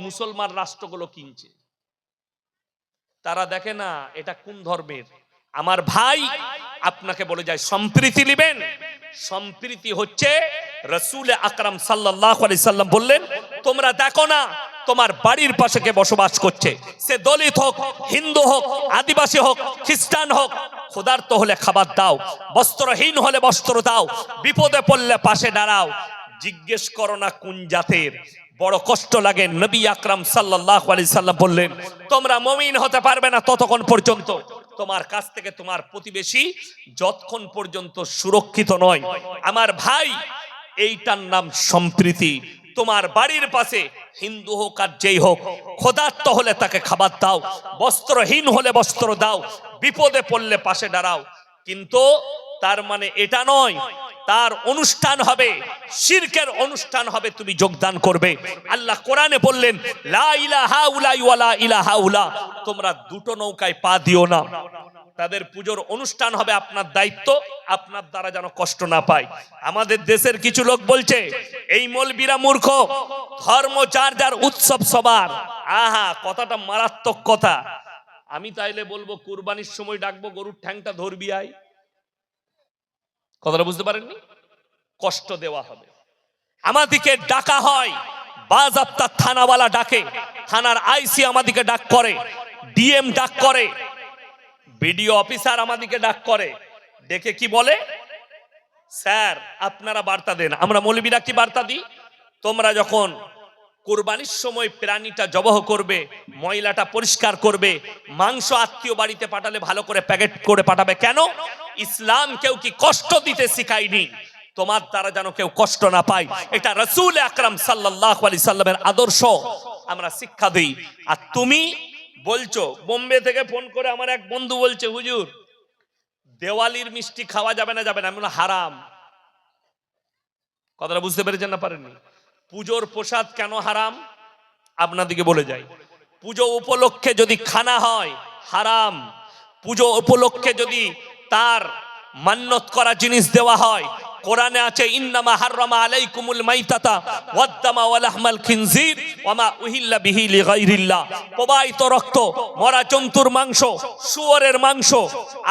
মুসলমান রাষ্ট্রগুলো কিনছে। তারা দেখে না এটা কোন ধর্মের। আমার ভাই আপনাকে বলে যায়, সম্প্রীতি নেবেন। সম্প্রীতি হচ্ছে রাসূল আকরাম সাল্লাল্লাহু আলাইহি সাল্লাম বললেন, তোমরা দেখো না তোমার বাড়ির পাশে কে বসবাস করছে, সে দলিত হোক, হিন্দু হোক, আদিবাসী হোক, খ্রিস্টান হোক, ক্ষুধার্ত হলে খাবার দাও, বস্ত্রহীন হলে বস্ত্র দাও, বিপদে পড়লে পাশে দাঁড়াও। জিজ্ঞেস করো না কোন জাতের। বড় কষ্ট লাগে। নবী আকরাম সাল্লাল্লাহু আলাইহি সাল্লাম বললেন, তোমরা মুমিন হতে পারবে না ততক্ষণ পর্যন্ত তোমার কাছ থেকে তোমার প্রতিবেশী যতক্ষণ পর্যন্ত সুরক্ষিত নয়। আমার ভাই, এইটার নাম সম্প্রীতি। তোমার বাড়ির পাশে হিন্দু হোক আর যেই হোক, ক্ষুধার্ত হলে তাকে খাবার দাও, বস্ত্রহীন হলে বস্ত্র দাও, বিপদে পড়লে পাশে দাঁড়াও। কিন্তু তার মানে এটা নয় তার অনুষ্ঠান হবে, শিরকের অনুষ্ঠান হবে, তুমি যোগদান করবে। আল্লাহ কোরআনে বললেন, লা ইলাহা উলা ওয়ালা ইলাহা উলা, তোমরা দুটো নৌকায় পা দিও না। তাদের পুজোর অনুষ্ঠান হবে, আপনার দায়িত্ব আপনার দ্বারা যেন কষ্ট না পায়। আমাদের দেশের কিছু লোক বলছে এই মৌলবীরা মূর্খ, ধর্ম যার যার, উৎসব সবার। আহা, কথাটা মারাত্মক কথা। আমি তাইলে বলবো কুরবানির সময় ডাকবো, গরুর ঠ্যাংটা ধরবি আয়। কথাটা বুঝতে পারেননি? কষ্ট দেওয়া হবে। আমাদিকে ডাকা হয়, বাজাপ্তা থানাওয়ালা ডাকে, থানার আইসি আমাদিকে ডাক করে, ডিএম ডাক করে, বিডিও অফিসার আমাদিকে ডাক করে। ডেকে কি বলে, স্যার আপনারা বার্তা দেন। আমরা মৌলবীরা কি বার্তা দিই, তোমরা যখন কুরবানির সময় প্রাণীটা জবাহ করবে, ময়লাটা পরিষ্কার করবে, মাংস আত্মীয় বাড়িতে পাঠালে ভালো করে প্যাকেট করে পাঠাবে। কেন? ইসলাম কেউ কি কষ্ট দিতে শিখায়নি, তোমার দ্বারা যেন কেউ কষ্ট না পায়। এটা রাসূল আকরাম সাল্লাল্লাহু আলাইহি সাল্লামের আদর্শ আমরা শিক্ষা দিই। আর তুমি বলছো, বোম্বে থেকে ফোন করে আমার এক বন্ধু বলছে, হুজুর দেওয়ালির মিষ্টি খাওয়া যাবে না? যাবে না। আমি বললাম হারাম। কথাটা বুঝতে পেরেছেন না পারেননি? পুজোর প্রসাদ কেন হারাম আপনাদেরকে বলে যাই। পুজো উপলক্ষে যদি খানা হয় হারাম, পুজো উপলক্ষে যদি তার মান্নত করা জিনিস দেওয়া হয়, কোরআনে আছে ইন্নামা হাররামা আলাইকুমুল মাইতাতা ওয়াদ-দামা ওয়া লাহমাল খিনজির ওয়া মা উহিল্লা বিহি লিগাইরিল্লাহ। প্রবাহিত রক্ত, মরা জন্তুর মাংস, শুয়োরের মাংস,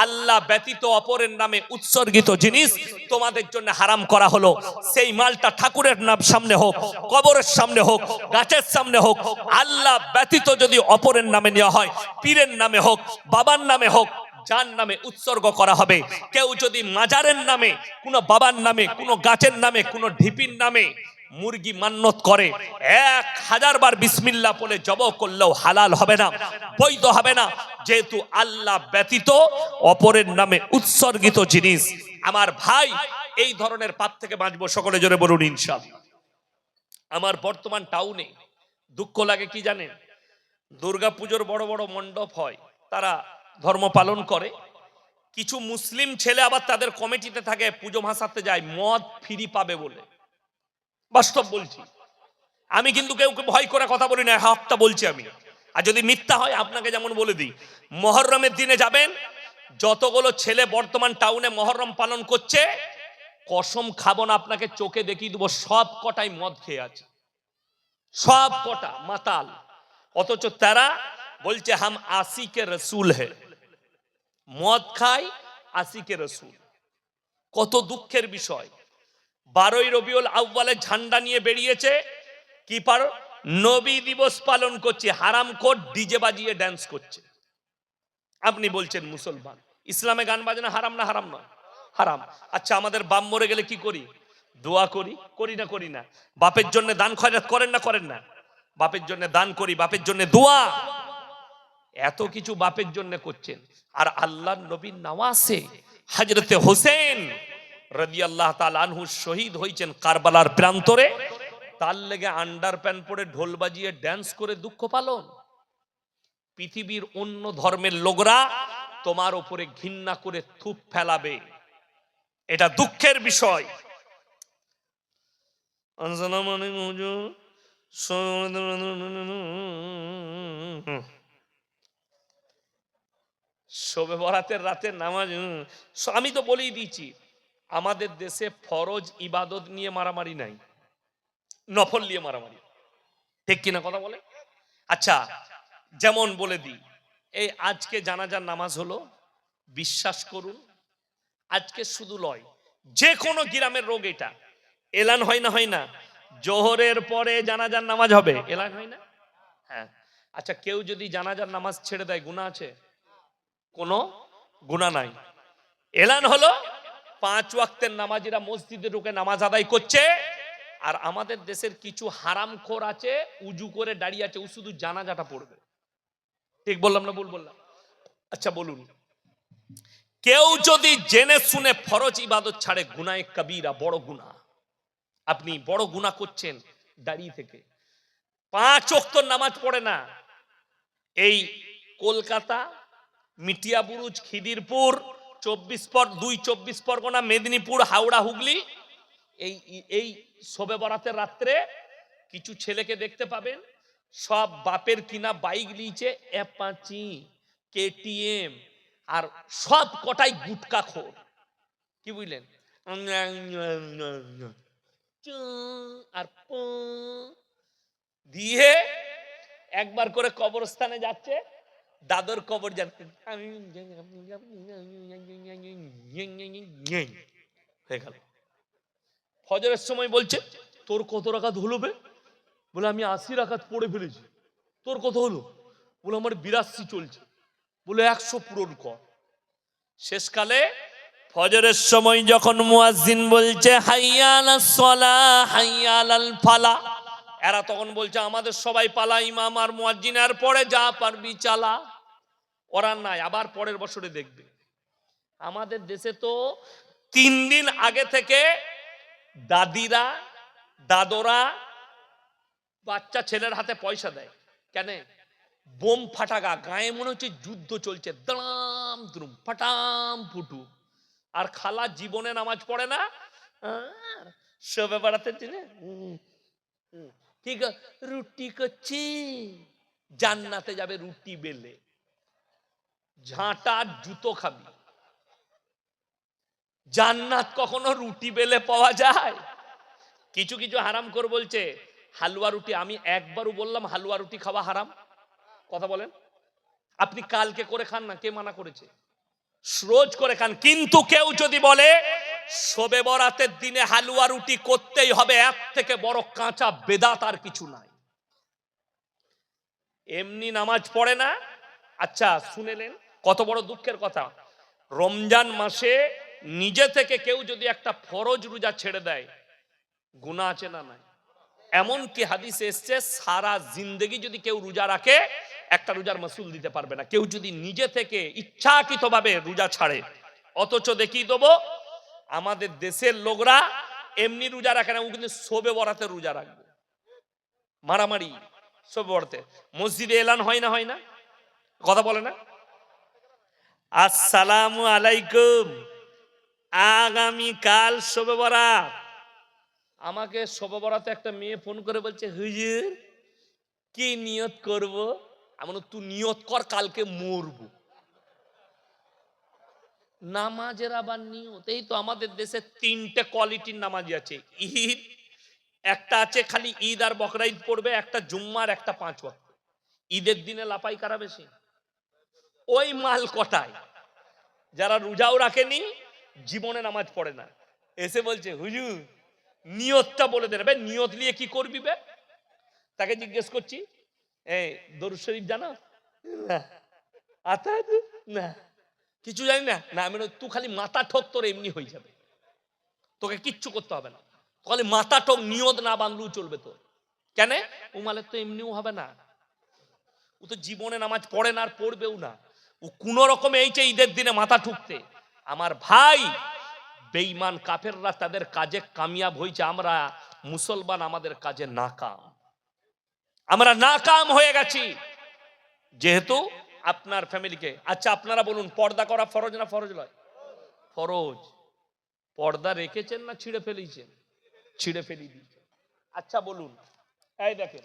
আল্লাহ ব্যতীত অপরের নামে উৎসর্গিত জিনিস তোমাদের জন্য হারাম করা হলো। সেই মালটা ঠাকুরের নাম সামনে হোক, কবরের সামনে হোক, গাছের সামনে হোক, আল্লাহ ব্যতীত যদি অপরের নামে নেওয়া হয়, পীরের নামে হোক, বাবার নামে হোক, যার নামে উৎসর্গ করা হবে। কেউ যদি মাজারের নামে, কোনো বাবার নামে, কোনো গাছের নামে, কোনো ঢিপির নামে মুরগি মান্নত করে, 1000 বার বিসমিল্লাহ বলে জবাহ করলেও হালাল হবে না, বৈধ হবে না, যেহেতু আল্লাহ ব্যতীত অপরের নামে উৎসর্গিত জিনিস। আমার ভাই, এই ধরনের পাপ থেকে বাঁচবো, সকলে জোরে বলুন ইনশাআল্লাহ। আমার বর্তমান টাউনে দুঃখ লাগে কি জানেন, দুর্গাপুজোর বড় বড় মণ্ডপ হয়, তারা ধর্ম পালন করে, কিছু মুসলিম ছেলে আবার তাদের কমিটিতে থাকে, পুজো ভাসাতে যায় মদ ফ্রি পাবে বলে। বাস্তব বলছি, আমি কিন্তু কেউ ভয় করে কথা বলি না, হকটা বলছি আমি। আর যদি মিথ্যা হয় আপনাকে যেমন বলে দিই, মহররমের দিনে যাবেন, যতগুলো ছেলে বর্তমান টাউনে মহররম পালন করছে, কসম খাবো না, আপনাকে চোখে দেখিয়ে দেবো, সব কটাই মদ খেয়ে আছে, সব কটা মাতাল। অথচ তারা বলছে হাম আশিকে রসুল হে, মদ খায় আশিকে রসুল। কত দুঃখের বিষয়। 12ই রবিউল আউয়ালে ঝান্ডা নিয়ে বেরিয়েছে, কি পার নবী দিবস পালন করছে, হারামখোর ডিজে বাজিয়ে ড্যান্স করছে। আপনি বলছেন মুসলমান, ইসলামে গান বাজনা হারাম না? হারাম নয়, হারাম। আচ্ছা, আমাদের বাপ মরে গেলে কি করি? দোয়া করি, করি না? করি না? বাপের জন্য দান খয়রাত করেন না? করেন না? বাপের জন্য দান করি, বাপের জন্য দোয়া, এত কিছু বাপের জন্য করছেন। আর আল্লাহর নবীর নওয়াসে হযরতে হোসেন রাদিয়াল্লাহু তাআলা আনহু শহীদ হয়েছেন কারবালার প্রান্তরে, তার লেগে আন্ডার প্যান্ট পরে ঢোল বাজিয়ে ড্যান্স করে দুঃখ পালন। পৃথিবীর অন্য ধর্মের লোকরা তোমার উপরে ঘৃণা করে থুপ ফেলাবে, এটা দুঃখের বিষয়। শবে বরাতের রাতের নামাজ, আমি তো বলেই দিয়েছি, আমাদের দেশে ফরজ ইবাদত নিয়ে মারামারি নাই, নফল নিয়ে মারামারি, ঠিক কিনা কথা বলে? আচ্ছা, যেমন বলে দিই, এই আজকে জানাজার নামাজ হলো, বিশ্বাস করুন, আজকে শুধু লয়, যে কোনো গ্রামের রোগ এটা, এলান হয় না? হয় না? জোহরের পরে জানাজার নামাজ হবে, এলান হয় না? হ্যাঁ। আচ্ছা, কেউ যদি জানাজার নামাজ ছেড়ে দেয়, গুনাহ আছে? কোনো গুনাহ নাই। এলান হলো, 5 ওয়াক্তের নামাজিরা মসজিদে ঢুকে নামাজ আদায় করছে, আর আমাদের দেশের কিছু হারামখোর আছে, উজু করে দাঁড়িয়ে আছে, ও শুধু জানাজাটা পড়বে। ঠিক বললাম না ভুল বললাম? আচ্ছা বলুন, কেউ যদি জেনে শুনে ফরজ ইবাদত ছাড়ে, গুনাহে কবিরা, বড় গুনাহ, আপনি বড় গুনাহ করছেন দাঁড়িয়ে থেকে। 5 ওয়াক্ত নামাজ পড়ে না, এই কলকাতা, মিটিয়াবুরুজ, খিদিরপুর, 24 পরগনা, মেদিনীপুর, হাওড়া, হুগলি, এই এই শবে বরাতের রাত্রে কিছু ছেলেকে দেখতে পাবেন, সব বাপের কিনা বাইক নিয়েছে, অ্যাপাচি, কেটিএম, আর সব কটাই গুটকা খোর। কি বুঝলেন? আর দিয়ে একবার করে কবরস্থানে যাচ্ছে, দাদর কবর যাচ্ছে, হয়ে গেল। ফজরের সময় বলছে, তোর কত রাকাত হলো বে? বলে আমি 80 রাকাত পড়ে ফেলেছি। তোর কত হলো? বলে আমার 82 চলছে। বলে 100 পূরণ কর। শেষকালে ফজরের সময় যখন মুয়াজ্জিন বলছে হাইয়া আলাস সালাহ হাইয়া আলাল ফালাহ, এরা তখন বলছে আমাদের সবাই পালা, ইমাম আর মুয়াজ্জিন, আর পরে যা পারবি চালা। ওরা নাই, আবার পরের বছরে দেখবে। আমাদের দেশে তো 3 দিন আগে থেকে দাদিরা, দাদরা বাচ্চা ছেলের হাতে পয়সা দেয়। কেন? বোম ফাটাকা, গায়ে মনে হচ্ছে যুদ্ধ চলছে, দাম দ্রুম ফাটাম ফুটু। আর খালা জীবনে নামাজ পড়ে না, শবে বরাতের দিনে ঠিক রুটি করছি, জান্নাতে যাবে রুটি বেলে, ঝাঁটা জুতো খাবি। জান্নাত কখনো রুটি বেলে পাওয়া যায়? কিছু কিছু হারাম করে বলছে হালুয়া রুটি। আমি একবারও বললাম হালুয়া রুটি খাওয়া হারাম? কথা বলেন। আপনি কালকে করে খান না, কে মানা করেছে? রোজ করে খান। কিন্তু কেউ যদি বলে শবে বরাতের দিনে হালুয়া রুটি করতেই হবে, এর থেকে বড় কাঁচা বেদাত আর কিছু নাই। এমনি নামাজ পড়ে না। আচ্ছা শুনেলেন কত বড় দুঃখের কথা, রমজান মাসে নিজে থেকে কেউ যদি একটা ফরজ রোজা ছেড়ে দেয়, গুনাহ আছে না নাই? এমনকি হাদিসে এসছে সারা জিন্দেগি যদি কেউ রোজা রাখে একটা রোজার মাসুল দিতে পারবে না, কেউ যদি নিজে থেকে ইচ্ছাকৃতভাবে রোজা ছাড়ে। অথচ দেখিয়ে দেবো আমাদের দেশের লোকরা এমনি রোজা রাখে না, ও কিন্তু শবে বরাতে রোজা রাখবে। মারামারি শবে বরাতে মসজিদে এলান হয় না, হয় না? কথা বলে না? আসসালামু আলাইকুম, আগামী কাল শবে বরাত। আমাকে শবে বরাতে একটা মেয়ে ফোন করে বলছে হুজুর কি নিয়ত করব? আমি বললাম তুই নিয়ত কর কালকে মরবো। নামাজের আবার নিয়ত? এই তো আমাদের দেশে তিনটে কোয়ালিটির নামাজি আছে। ঈদ একটা আছে খালি ঈদ আর বকরা ঈদ পড়বে, একটা জুম্মার, একটা 5 ওয়াক্ত। ঈদের দিনে লাপাই কারা বেশি? ওই মাল কটায় যারা রোজাও রাখেনি, জীবনে নামাজ পড়ে না, এসে বলছে হুজুর নিয়তটা বলে দেবে। নিয়ত নিয়ে কি করবি বে? তাকে জিজ্ঞেস করছি এই দরুদ শরীফ জানো? না। আতাদ? না। কিছু জানি না। না। আমি তুই খালি মাথা ঠোক, তোর এমনি হয়ে যাবে, তোকে কিচ্ছু করতে হবে না, খালি মাথা ঠোক, নিয়ত না বাঁধলেও চলবে তোর। কেন? উমালের তো এমনিও হবে না, ও তো জীবনে নামাজ পড়ে না আর পড়বেও না, ও কোন রকম এইছে ঈদের দিনে মাথা ঠুকতে। আমার ভাই বেঈমান কাফেররা তাদের কাজে কামিয়াব হয়েছে, আমরা মুসলমান আমাদের কাজে নাকাম, আমরা নাকাম হয়ে গেছি। যেহেতু আপনার ফ্যামিলিকে, আচ্ছা আপনারা বলুন পর্দা করা ফরজ না ফরজ নয়? ফরজ। পর্দা রেখেছেন না ছিঁড়ে ফেলেছেন? ছিঁড়ে ফেলে দিয়েছেন। আচ্ছা বলুন, এই দেখেন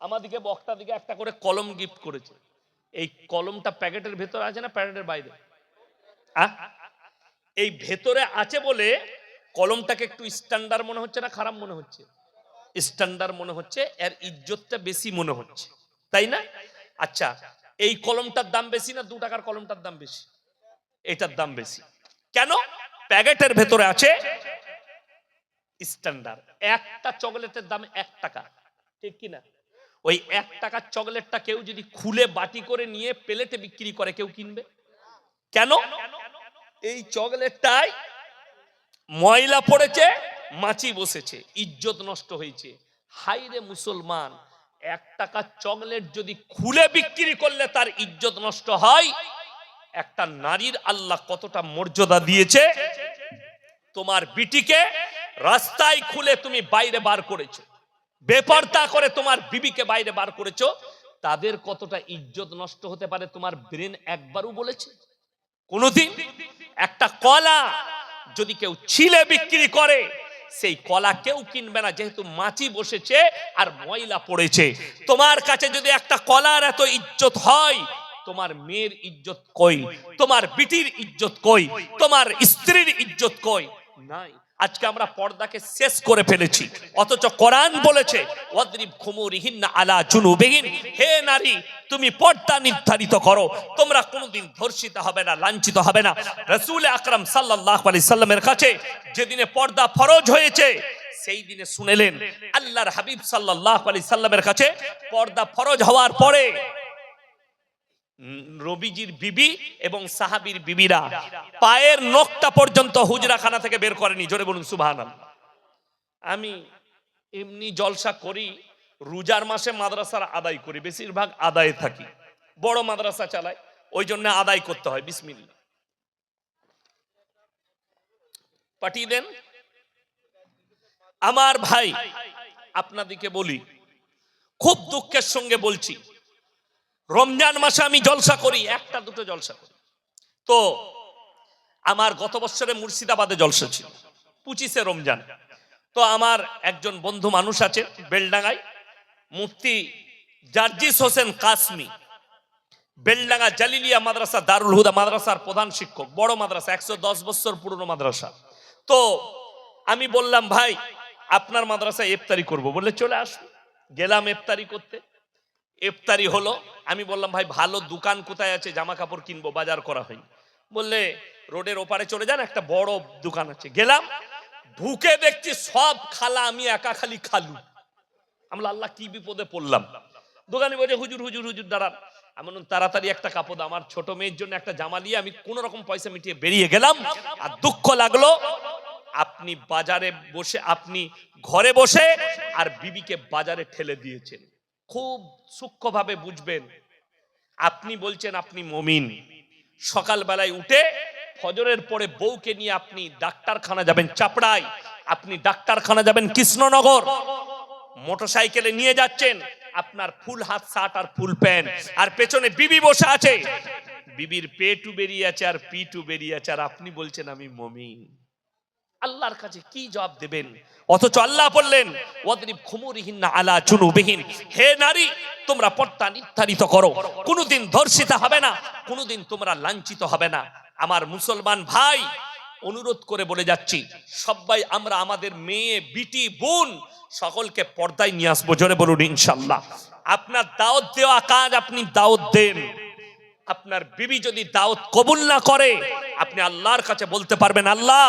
আমাদিকে বক্তা দিকে একটা করে কলম গিফট করেছে। এই কলমটা প্যাকেটের ভেতর আছে না প্যাকেটের বাইরে? এই ভেতরে আছে বলে কলমটাকে একটু স্ট্যান্ডার্ড মনে হচ্ছে না খারাপ মনে হচ্ছে? স্ট্যান্ডার্ড মনে হচ্ছে, এর ইজ্জতটা বেশি মনে হচ্ছে, তাই না? আচ্ছা এই কলমটার দাম বেশি না 2 টাকার কলমটার দাম বেশি? এটার দাম বেশি। কেন? প্যাকেটের ভেতরে আছে স্ট্যান্ডার্ড। একটা চকলেটের দাম 1 টাকা, ঠিক কি না? ওই 1 টাকার চকলেটটা কেউ যদি খুলে বাটি করে নিয়ে প্লেটে বিক্রি করে কেউ কিনবে? কেন? এই চকলেটটাই ময়লা পড়েছে, মাছি বসেছে, ইজ্জত নষ্ট হয়েছে। হাইরে মুসলমান, 1 টাকার চকলেট যদি খুলে বিক্রি করলে তার ইজ্জত নষ্ট হয়, একটা নারীর আল্লাহ কতটা মর্যাদা দিয়েছে। তোমার বিটিকে রাস্তায় খুলে তুমি বাইরে বার করেছো, বেপরদা করে তোমার বিবিকে বাইরে বার করেছো, তাদের কতটা ইজ্জত নষ্ট হতে পারে তোমার ব্রেন একবারও বলেছে কোনদিন? একটা কলা যদি কেউ ছিলে বিক্রি করে, সেই কলা কেউ কিনবে না, যেহেতু মাছি বসেছে আর ময়লা পড়েছে। তোমার কাছে যদি একটা কলার এত ইজ্জত হয়, তোমার মেয়ের ইজ্জত কই? তোমার বিটির ইজ্জত কই? তোমার স্ত্রীর ইজ্জত কই? নাই। আজকে আমরা পর্দাকে শেষ করে ফেলেছি, অথচ কোরআন বলেছে ওয়াদরিব খুমুরিহিন্না আলা জুনুবিহিন, হে নারী তুমি পর্দা নির্ধারিত করো, তোমরা কোনোদিন ধর্ষিত হবে না, লাঞ্ছিত হবে না। রাসূল আকরাম সাল্লাল্লাহু আলাইহি সাল্লামের কাছে যেদিনে পর্দা ফরজ হয়েছে, সেই দিনে শুনেলেন আল্লাহর হাবিব সাল্লাল্লাহু আলাইহি সাল্লামের কাছে পর্দা ফরজ হওয়ার পরে নবীজির বিবি এবং সাহাবীর বিবিরা পায়ের নখটা পর্যন্ত হুজরাখানা থেকে বের করেনি। জোরে বলুন সুবহানাল্লাহ। আমি এমনি জলসা করি, রোজার মাসে মাদ্রাসার আদায় করি, বেশিরভাগ আদায়ে থাকি, বড় মাদ্রাসা চালাই, ওই জন্য আদায় করতে হয়। বিসমিল্লাহ পাঠিয়ে দেন। আমার ভাই আপনাদেরকে বলি, খুব দুঃখের সঙ্গে বলছি, রমজান মাসে আমি জলসা করি, একটা দুটো জলসা করি। তো আমার গত বছরে মুর্শিদাবাদে জলসা ছিল 25শে রমজান। তো আমার একজন বন্ধু মানুষ আছে বেলডাঙ্গায়, মুফতি জার্জিস হোসেন কাসমি, বেলডাঙ্গা জালিলিয়া মাদ্রাসা দারুল হুদা মাদ্রাসার প্রধান শিক্ষক, বড় মাদ্রাসা, 110 বছর পুরনো মাদ্রাসা। তো আমি বললাম ভাই আপনার মাদ্রাসায় ইফতারি করব, বললে চলে আসুন। গেলাম ইফতারি করতে, ইফতারি হলো। আমি বললাম ভাই ভালো দোকান কোথায় আছে, জামা কাপড় কিনবো, বাজার করা হয়নি। বললে রোডের ওপারে চলে যান, একটা বড় দোকান আছে। গেলাম, ঢুকে দেখছি সব খালা, আমি একা খালি খালু। আমরা আল্লাহ কি বিপদে পড়লাম। দোকানে বসে হুজুর হুজুর হুজুর দাঁড়ান। আমি বললাম তাড়াতাড়ি একটা কাপড়, আমার ছোট মেয়ের জন্য একটা জামা নিয়ে আমি কোন রকম পয়সা মিটিয়ে বেরিয়ে গেলাম। আর দুঃখ লাগলো, আপনি বাজারে বসে, আপনি ঘরে বসে আর বিবিকে বাজারে ঠেলে দিয়েছেন। খুব সূক্ষ্মভাবে বুঝবেন। আপনি বলছেন আপনি মুমিন, সকালবেলায় উঠে ফজরের পরে বউকে নিয়ে আপনি ডাক্তারখানা যাবেন চাপড়ায়, আপনি ডাক্তারখানা যাবেন কৃষ্ণনগর, মোটরসাইকেলে নিয়ে যাচ্ছেন, আপনার ফুল হাত শার্ট আর ফুল প্যান্ট, আর পেছনে বিবি বসে আছে, বিবির পেটু বেরিয়ে আছে আর পিটু বেরিয়ে আছে, আর আপনি বলছেন আমি মুমিন। আল্লাহর কাছে কি জবাব দেবেন? অথচ আল্লাহ বললেন ওয়াদরিব খুমুরিহিন্না আলা জুনুবিহিন, হে নারী তোমরা পর্দা নির্ধারিত করো, কোনোদিন ধর্ষিতা হবে না, কোনোদিন তোমরা লাঞ্ছিত হবে না। আমার মুসলমান ভাই অনুরোধ করে বলে যাচ্ছি, সবাই আমরা আমাদের মেয়ে বিটি বোন সকলকে পর্দায় নিয়ে আসবো। জোরে বলুন ইনশাআল্লাহ। আপনার দাওয়াত দেওয়া কাজ আপনি দাওয়াত দেন। আপনার বিবি যদি দাওয়াত কবুল না করে, আপনি আল্লাহর কাছে বলতে পারবেন আল্লাহ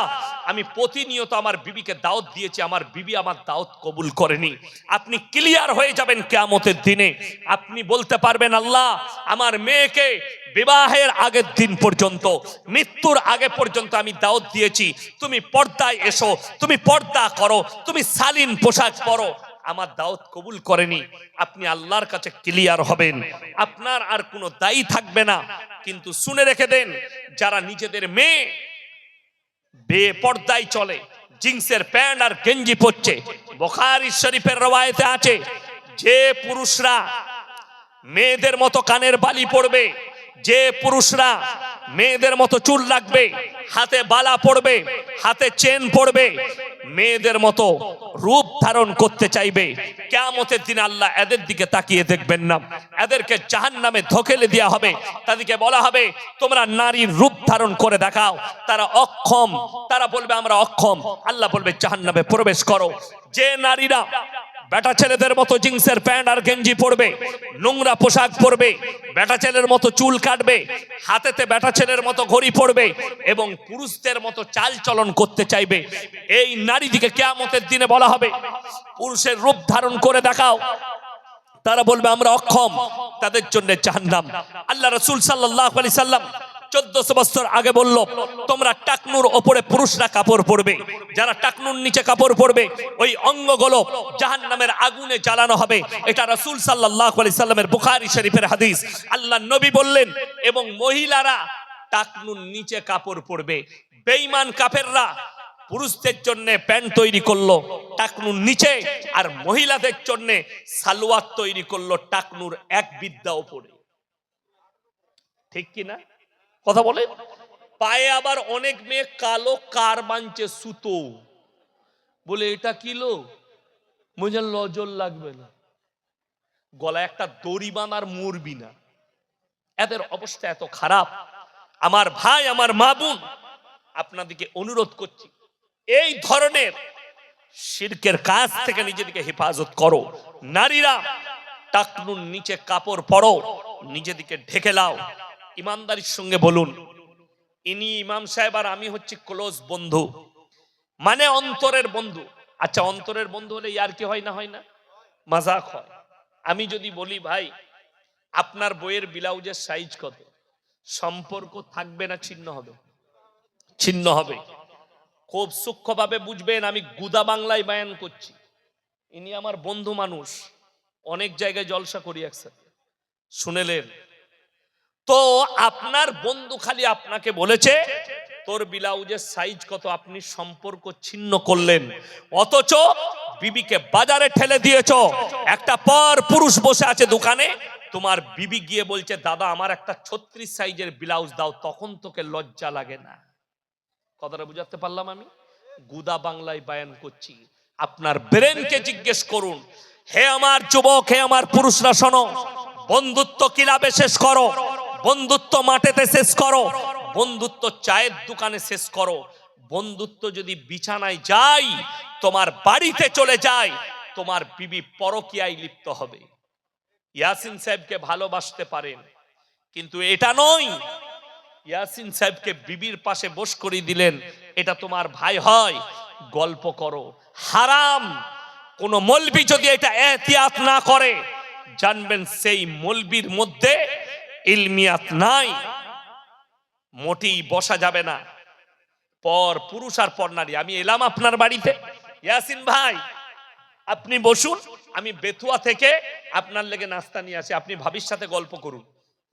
আমি প্রতিনিয়ত আমার বিবিকে দাওয়াত দিয়েছি, আমার বিবি আমার দাওয়াত কবুল করেনি। আপনি ক্লিয়ার হয়ে যাবেন কিয়ামতের দিনে। আপনি বলতে পারবেন আল্লাহ আমার মেয়েকে বিবাহের আগের দিন পর্যন্ত, মৃত্যুর আগে পর্যন্ত আমি দাওয়াত দিয়েছি, তুমি পর্দায় এসো, তুমি পর্দা করো, তুমি শালীন পোশাক পরো, আমার দাওয়াত কবুল করেনি। আপনি আল্লাহর কাছে ক্লিয়ার হবেন, আপনার আর কোনো দায়ী থাকবে না। কিন্তু শুনে রেখে দেন, যারা নিজেদের মেয়ে বেপর্দায় চলে, জিন্সের প্যান্ট আর গেঞ্জি পরছে, বুখারী শরীফের রওয়ায়েতে আছে যে পুরুষরা মেয়েদের মতো কানের বালি পরবে, যে পুরুষরা মেয়েদের মতো চুল রাখবে, হাতে বালা পরবে, হাতে চেন পরবে, মেয়েদের মতো রূপ ধারণ করতে চাইবে, কিয়ামতের দিন আল্লাহ এদের দিকে তাকিয়ে দেখবেন না, এদেরকে জাহান্নামে ধকেলে দেওয়া হবে। তাদেরকে বলা হবে তোমরা নারীর রূপ ধারণ করে দেখাও। তারা অক্ষম, তারা বলবে আমরা অক্ষম। আল্লাহ বলবে জাহান্নামে প্রবেশ করো। যে নারীরা বেটা ছেলেদের মতো জিন্সের প্যান্ট আর গেঞ্জি পরবে, নোংরা পোশাক পরবে, বেটা ছেলের মতো চুল কাটবে, হাতেতে বেটা ছেলের মতো ঘড়ি পরবে এবং পুরুষদের মতো চাল চলন করতে চাইবে, এই নারীদিকে কিয়ামতের দিনে বলা হবে পুরুষের রূপ ধারণ করে দেখাও। তারা বলবে আমরা অক্ষম, তাদের জন্য জাহান্নাম। আল্লাহ রাসূল সাল্লাল্লাহু আলাইহি সাল্লাম 1400 বছর আগে বলল তোমরা টাকনুর ওপরে পুরুষরা কাপড় পরবে, যারা টাকনুর নিচে কাপড় পরবে ওই অঙ্গগুলো জাহান্নামের আগুনে জ্বালানো হবে। এটা রাসূল সাল্লাল্লাহু আলাইহি সাল্লামের বুখারী শরীফের হাদিস। আল্লাহ নবী বললেন এবং মহিলারা টাকনুর নিচে কাপড় পরবে। বেঈমান কাফেররা পুরুষদের জন্য প্যান্ট তৈরি করলো টাকনুর নিচে, আর মহিলাদের জন্য সালোয়ার তৈরি করলো টাকনুর এক বিদ্যা উপরে। ঠিক কি না কথা বলে? পায়ে আবার অনেক মেয়ে কালো কার বানছে সুতো, বলে এটা কিলো মুঝে লজল লাগবে না, গলায় একটা দড়ি বাঁধার মরবি না। এদের অবস্থা এত খারাপ। আমার ভাই, আমার মা বোন, আপনাদেরকে অনুরোধ করছি এই ধরনের শিরকের কাজ থেকে নিজেদেরকে হেফাজত করো। নারীরা টাকনুর নিচে কাপড় পরো, নিজেদেরকে ঢেকে লাও। ইমানদারির সঙ্গে বলুন ইনি ইমাম সাহেব আর আমি হচ্ছি ক্লোজ বন্ধু, মানে অন্তরের বন্ধু। আচ্ছা অন্তরের বন্ধু হলে ইয়ার কি হয় না, হয় না, মজাক হয়। আমি যদি বলি ভাই আপনার বইয়ের ব্লাউজের সাইজ কত, সম্পর্ক থাকবে না ছিন্ন হবে? ছিন্ন হবে। খুব সূক্ষ্মভাবে বুঝবেন, আমি গুদা বাংলায় বায়ান করছি। ইনি আমার বন্ধু মানুষ, অনেক জায়গায় জলসা করি একসাথে, শুনেলেন তো। আপনার বন্ধু খালি আপনাকে বলেছে তোর ব্লাউজের সাইজ কত, আপনি সম্পর্ক ছিন্ন করলেন, অথচ বিবিকে বাজারে ঠেলে দিয়েছো। একটা পর পুরুষ বসে আছে দোকানে, তোমার বিবি গিয়ে বলছে দাদা আমার একটা 36 সাইজের ব্লাউজ দাও, তখন তোকে লজ্জা লাগে না? কথাটা বুঝাতে পারলাম? আমি গুদা বাংলায় বায়ান করছি। আপনার ব্রেনকে জিজ্ঞেস করুন। হে আমার যুবক, হে আমার পুরুষরা শোনো, বন্ধুত্ব কিলাবে শেষ করো, বন্ধুত্ব মাঠেতে শেষ করো, বন্ধুত্ব চায়ের দোকানে শেষ করো, বন্ধুত্ব যদি বিছানায় যায়, তোমার বাড়িতে চলে যায়, তোমার বিবি পরকীয়ায় লিপ্ত হবে। ইয়াসিন সাহেবকে ভালোবাসতে পারেন, কিন্তু এটা নয় ইয়াসিন সাহেবকে বিবির পাশে বস করে দিলেন, এটা তোমার ভাই হয়, গল্প করো, হারাম। কোন মলবি যদি এটা এহতিয়াত না করে, জানবেন সেই মলবির মধ্যে ইলমিয়াত নাই, মোটেই বসা যাবে না। পর পুরুষ আর পর নারী। আমি এলাম আপনার বাড়িতে, ইয়াসিন ভাই আপনি বসুন, আমি বেতুয়া থেকে আপনার লেগে নাস্তা নিয়ে আসি, আপনি ভাবির সাথে গল্প করুন।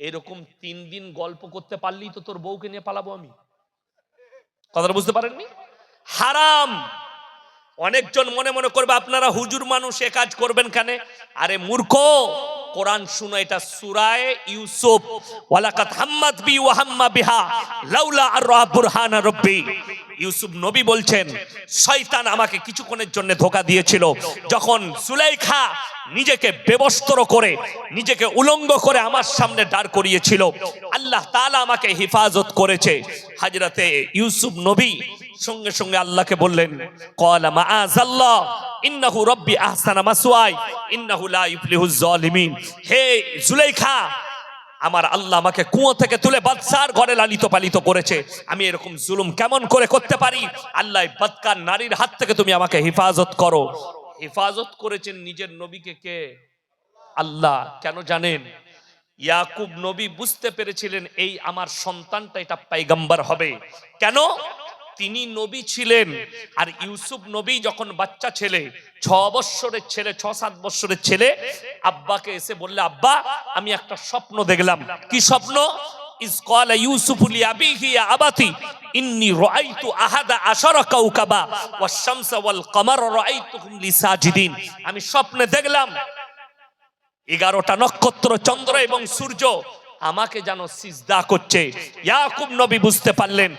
এরকম 3 দিন গল্প করতে পারলেই তো তোর বউকে নিয়ে পালাবো আমি। কথাটা বুঝতে পারেননি? হারাম। অনেকজন মনে মনে করবে আপনারা হুজুর মানুষ, এ কাজ করবেন কেন? আরে মূর্খ, কোরআন শুনো, এটা সূরা ইউসুফ, ওয়ালাকাদ হাম্মাত বি ওয়া হাম্মা বিহা লাউলা আররা বুরহানা রাব্বি। ইউসুফ নবী বলছেন, শয়তান আমাকে কিছুক্ষণের জন্য ধোঁকা দিয়েছিল, যখন সুলাইখা নিজেকে বেবস্ত্র করে, নিজেকে উলঙ্গ করে আমার সামনে দাঁড় করিয়েছিল, আল্লাহ তাআলা আমাকে হেফাজত করেছে। হযরতে ইউসুফ নবী সঙ্গে সঙ্গে আল্লাহকে বললেন, ক্বালা মাআযাল্লাহ ইন্নাহু রাব্বি আহসানা মাসওয়াই ইন্নাহু লা ইফলিহুজ জালিমিন। হে জুলাইখা, আমার আল্লাহ আমাকে কুয়ো থেকে তুলে বাদশার ঘরে লালিত পালিত করেছে, আমি এরকম জুলুম কেমন করে করতে পারি? আল্লাহ বদকার নারীর হাত থেকে তুমি আমাকে হেফাজত করো। হেফাজত করেছেন নিজের নবীকে কে? আল্লাহ। কেন জানেন? ইয়াকুব নবী বুঝতে পেরেছিলেন এই আমার সন্তানটা এটা পয়গম্বর হবে। কেন? তিনি নবী ছিলেন, আর ইউসুফ নবী যখন বাচ্চা ছেলে, 6 বছরের ছেলে, 6-7 বছরের ছেলে, আব্বাকে এসে বললে, আব্বা আমি একটা স্বপ্ন দেখলাম। কি স্বপ্ন? ইজ ক্বালা ইউসুফু লিআবিহি ইয়া আবাতি ইন্নী রাআইতু আহাদা আশারা কাওকাবা ওয়াশ শামসা ওয়াল কমারা রাআইতুহুম লি সাজিদিন। আমি স্বপ্নে দেখলাম 11টা নক্ষত্র, চন্দ্র এবং সূর্য আমাকে যেন সিজদা করছে। ইয়াকুব নবী বুঝতে পারলেন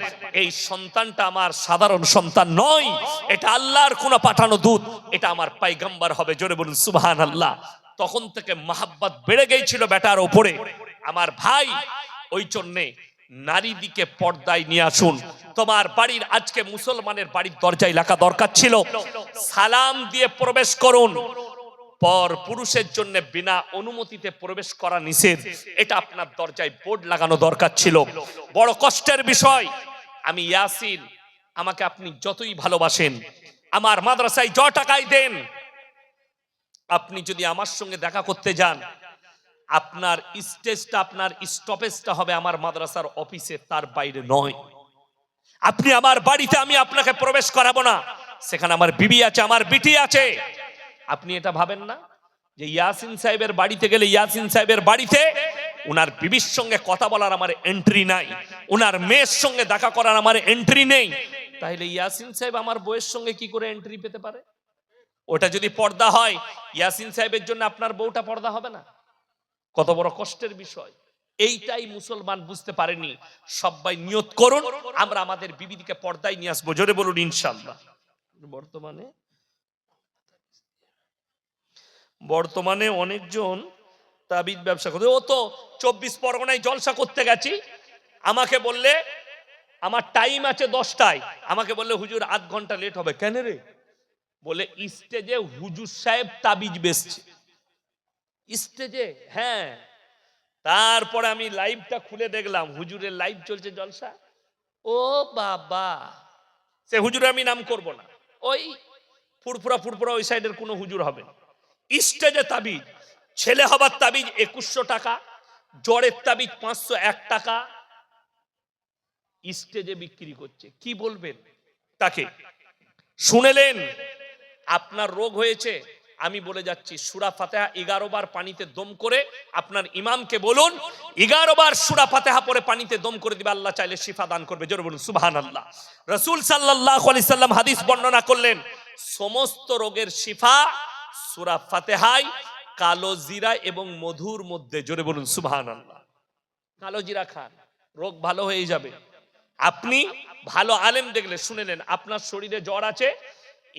এই সন্তানটা আমার সাধারণ সন্তান নয়, এটা আল্লাহর কোন পাঠানো দূত, এটা আমার পয়গম্বর হবে। জোরে বলুন সুবহানাল্লাহ। তখন থেকে মহব্বত বেড়ে গিয়েছিল বেটার উপরে। আমার ভাই, ওই জন্যে নারী দিকে পর্দায় নিয়ে আসুন। তোমার বাড়ির, আজকে মুসলমানের বাড়ির দরজায় লাগা দরকার ছিল, সালাম দিয়ে প্রবেশ করুন। পর পুরুষের জন্য বিনা অনুমতিতে প্রবেশ করা নিষেধ, এটা আপনার দরজায় বোর্ড লাগানো দরকার ছিল। বড় কষ্টের বিষয়। আমি ইয়াসিন, আমাকে আপনি যতই ভালোবাসেন, আমার মাদ্রাসায় টাকাই দেন, আপনি যদি আমার সঙ্গে দেখা করতে যান, আপনার স্টেজটা, আপনার স্টপেজটা হবে আমার মাদ্রাসার অফিসে, তার বাইরে নয়। আপনি আমার বাড়িতে, আমি আপনাকে প্রবেশ করাবো না, সেখানে আমার বিবি আছে, আমার বিটি আছে। আপনি এটা ভাবেন না যে ইয়াসিন সাহেবের বাড়িতে গেলে, ইয়াসিন সাহেবের বাড়িতে উনার বিবির সঙ্গে কথা বলার আমার এন্ট্রি নাই, উনার মেয়ের সঙ্গে দেখা করার আমার এন্ট্রি নেই, তাহলে ইয়াসিন সাহেব আমার বউয়ের সঙ্গে কি করে এন্ট্রি পেতে পারে? ওটা যদি পর্দা হয়, ইয়াসিন সাহেবের জন্য আপনার বউটা পর্দা হবে না? কত বড় কষ্টের বিষয়। এইটাই মুসলমান বুঝতে পারেনি। সবাই নিয়ত করুন, আমরা আমাদের বিবিদিকে পর্দায় নিয়ে আসবো। জোরে বলুন ইনশাআল্লাহ। বর্তমানে অনেকজন তাবিজ ব্যবসা করে। ও তো 24 পরগনায় জলসা করতে গেছি, আমাকে বললে আমার টাইম আছে 10টায়, আমাকে বললে হুজুর 8 ঘন্টা লেট হবে। কেন রে? বলে স্টেজে হুজুর সাহেব তাবিজ বেচছে স্টেজে। হ্যাঁ, তারপরে আমি লাইভটা খুলে দেখলাম, হুজুরের লাইভ চলছে জলসা। ও বাবা, সে হুজুরের আমি নাম করব না, ওই ফুরফুরা ফুরফুরা ওই সাইডের কোনো হুজুর হবে। স্টেজে তাবিজ, ছেলে হবার তাবিজ 2100 টাকা, জ্বরের তাবিজ 501 টাকা, স্টেজে বিক্রি করছে। কি বলবেন তাকে? শুনেলেন আপনার রোগ হয়েছে, আমি বলে যাচ্ছি সূরা ফাতিহা 11 বার পানিতে দম করে আপনার ইমামকে বলুন 11 বার সূরা ফাতিহা পড়ে পানিতে দম করে দিবে, আল্লাহ চাইলে শিফা দান করবে। জোরে বলুন সুবহানাল্লাহ। রাসূল সাল্লাল্লাহু আলাইহি সাল্লাম হাদিস বর্ণনা করলেন, সমস্ত রোগের শিফা সূরা ফাতিহায় কালো জিরা এবং মধুর মধ্যে। জোরে বলুন সুবহানাল্লাহ। কালো জিরা খান, রোগ ভালো হয়ে যাবে। আপনি ভালো আলেম দেখলে, শুনেলেন আপনার শরীরে জ্বর আছে,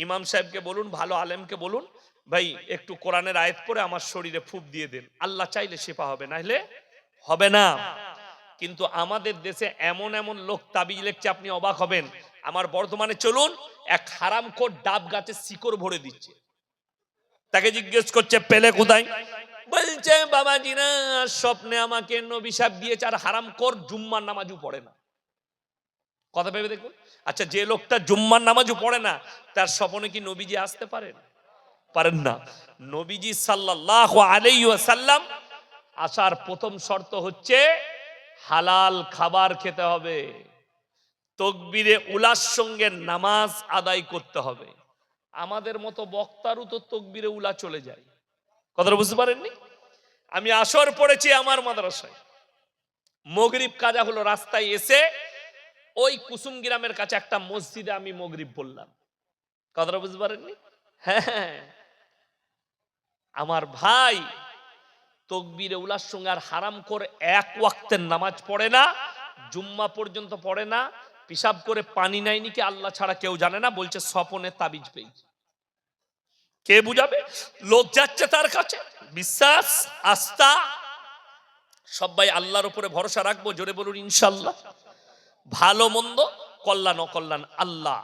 ইমাম সাহেবকে বলুন, ভালো আলেমকে বলুন, ভাই একটু কোরআনের আয়াত পড়ে আমার শরীরে ফুঁক দিয়ে দেন, আল্লাহ চাইলে শিফা হবে, নাইলে হবে না। কিন্তু আমাদের দেশে এমন এমন লোক তাবিজ লিখছে, আপনি অবাক হবেন। আমার বর্ধমানে চলুন, এক হারামখোর ডাব গাছে শিকড় ভরে দিচ্ছে। তাকে জিজ্ঞেস করছে পেলে কোথায়, বলছে বাবাজি না স্বপ্নে আমাকে নবী সাহেব দিয়েছে। আর হারামখোর জুম্মার নামাজও পড়ে না। কথা ভেবে দেখুন। আচ্ছা, যে লোকটা জুম্মার নামাজও পড়ে না, তার স্বপ্নে কি নবীজি আসতে পারেন? পারেন না। নবীজি সাল্লাল্লাহু আলাইহি ওয়াসাল্লাম আসার প্রথম শর্ত হচ্ছে হালাল খাবার খেতে হবে, তাকবীরে উলার সঙ্গে নামাজ আদায় করতে হবে। আমাদের মতো বক্তারও তো তাকবীরে উলা চলে যায়। কথাটা বুঝতে পারেননি? আমি আসর পড়েছি আমার মাদ্রাসায়, মাগরিব কাজা হলো, রাস্তায় এসে ওই কুসুম গ্রামের কাছে একটা মসজিদে আমি মাগরিব পড়লাম। কথাটা বুঝতে পারেননি? হ্যাঁ, আমার ভাই তাকবীরে উলার সঙ্গে আর হারামখোর এক ওয়াক্তের নামাজ পড়ে না, জুম্মা পর্যন্ত পড়ে না, পিশাব করে পানি নেয়নি কি আল্লাহ ছাড়া কেউ জানে না, বলছে স্বপনে তাবিজ পেয়েছে। কে বুঝাবে? লোক যাচ্ছে তার কাছে। বিশ্বাস, আস্থা সবাই আল্লাহর উপরে ভরসা রাখবো। জোরে বলুন ইনশাআল্লাহ। ভালো মন্দ, কল্যাণ অকল্যাণ আল্লাহ,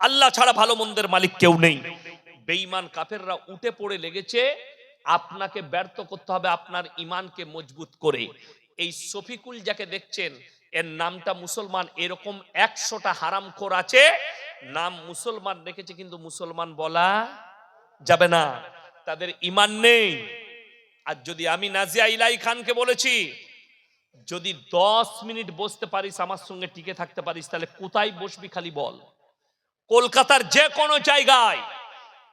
আল্লাহ ছাড়া ভালো মন্দের মালিক কেউ নেই। বেঈমান কাফেররা উঠে পড়ে লেগেছে, আপনাকে ব্যর্থ করতে হবে আপনার ইমানকে মজবুত করে। এই শফিকুল যাকে দেখছেন, এর নামটা মুসলমান, এরকম 100টা হারামখোর আছে, নাম মুসলমান রেখেছে কিন্তু মুসলমান বলা যাবে না, তাদের ইমান নেই। আর যদি আমি নাজিয়া ইলাই খানকে বলেছি, যদি 10 মিনিট বসতে পারিস আমার সঙ্গে টিকে থাকতে পারিস, তাহলে কোথায় বসবি খালি বল। কলকাতার যে কোনো জায়গায়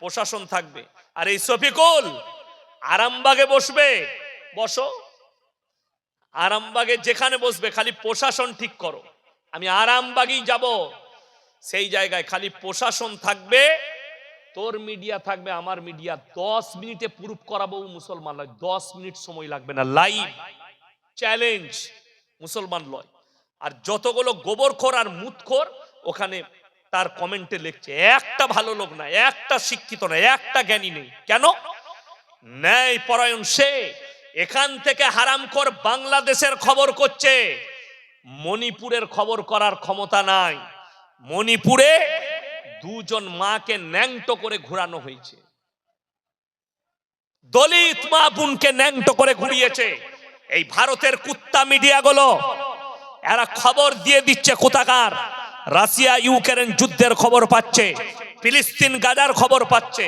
প্রশাসন থাকবে। আর এই শফিকুল আরামবাগে বসবে, বসো, আরামবাগে যেখানে বসবে খালি প্রশাসন ঠিক করো। আমি আরামবাগেই যাব, সেই জায়গায় খালি প্রশাসন থাকবে, তোর মিডিয়া থাকবে, আমার মিডিয়া, 10 মিনিটে প্রুফ করাবো মুসলমান নয়। 10 মিনিট সময় লাগবে না, লাইভ চ্যালেঞ্জ, মুসলমান লয়। আর যতগুলো গোবরখোর আর মুতখোর ওখানে তার কমেন্টে লিখছে, একটা ভালো লোক না, একটা শিক্ষিত না, একটা জ্ঞানী নেই। কেন? ন্যায় পরায়ণ সে। এখান থেকে হারামখোর বাংলাদেশের খবর করছে, মণিপুরের খবর করার ক্ষমতা নাই। মণিপুরে 2 জন মাকে ন্যাংটো করে ঘোরানো হয়েছে, দলিত মা বোনকে ন্যাংটো করে ঘুরিয়েছে। এই ভারতের কুত্তা মিডিয়াগুলো এরা খবর দিয়ে দিচ্ছে কোথাকার। রাশিয়া ইউক্রেন যুদ্ধের খবর পাচ্ছে, ফিলিস্তিন গাজার খবর পাচ্ছে,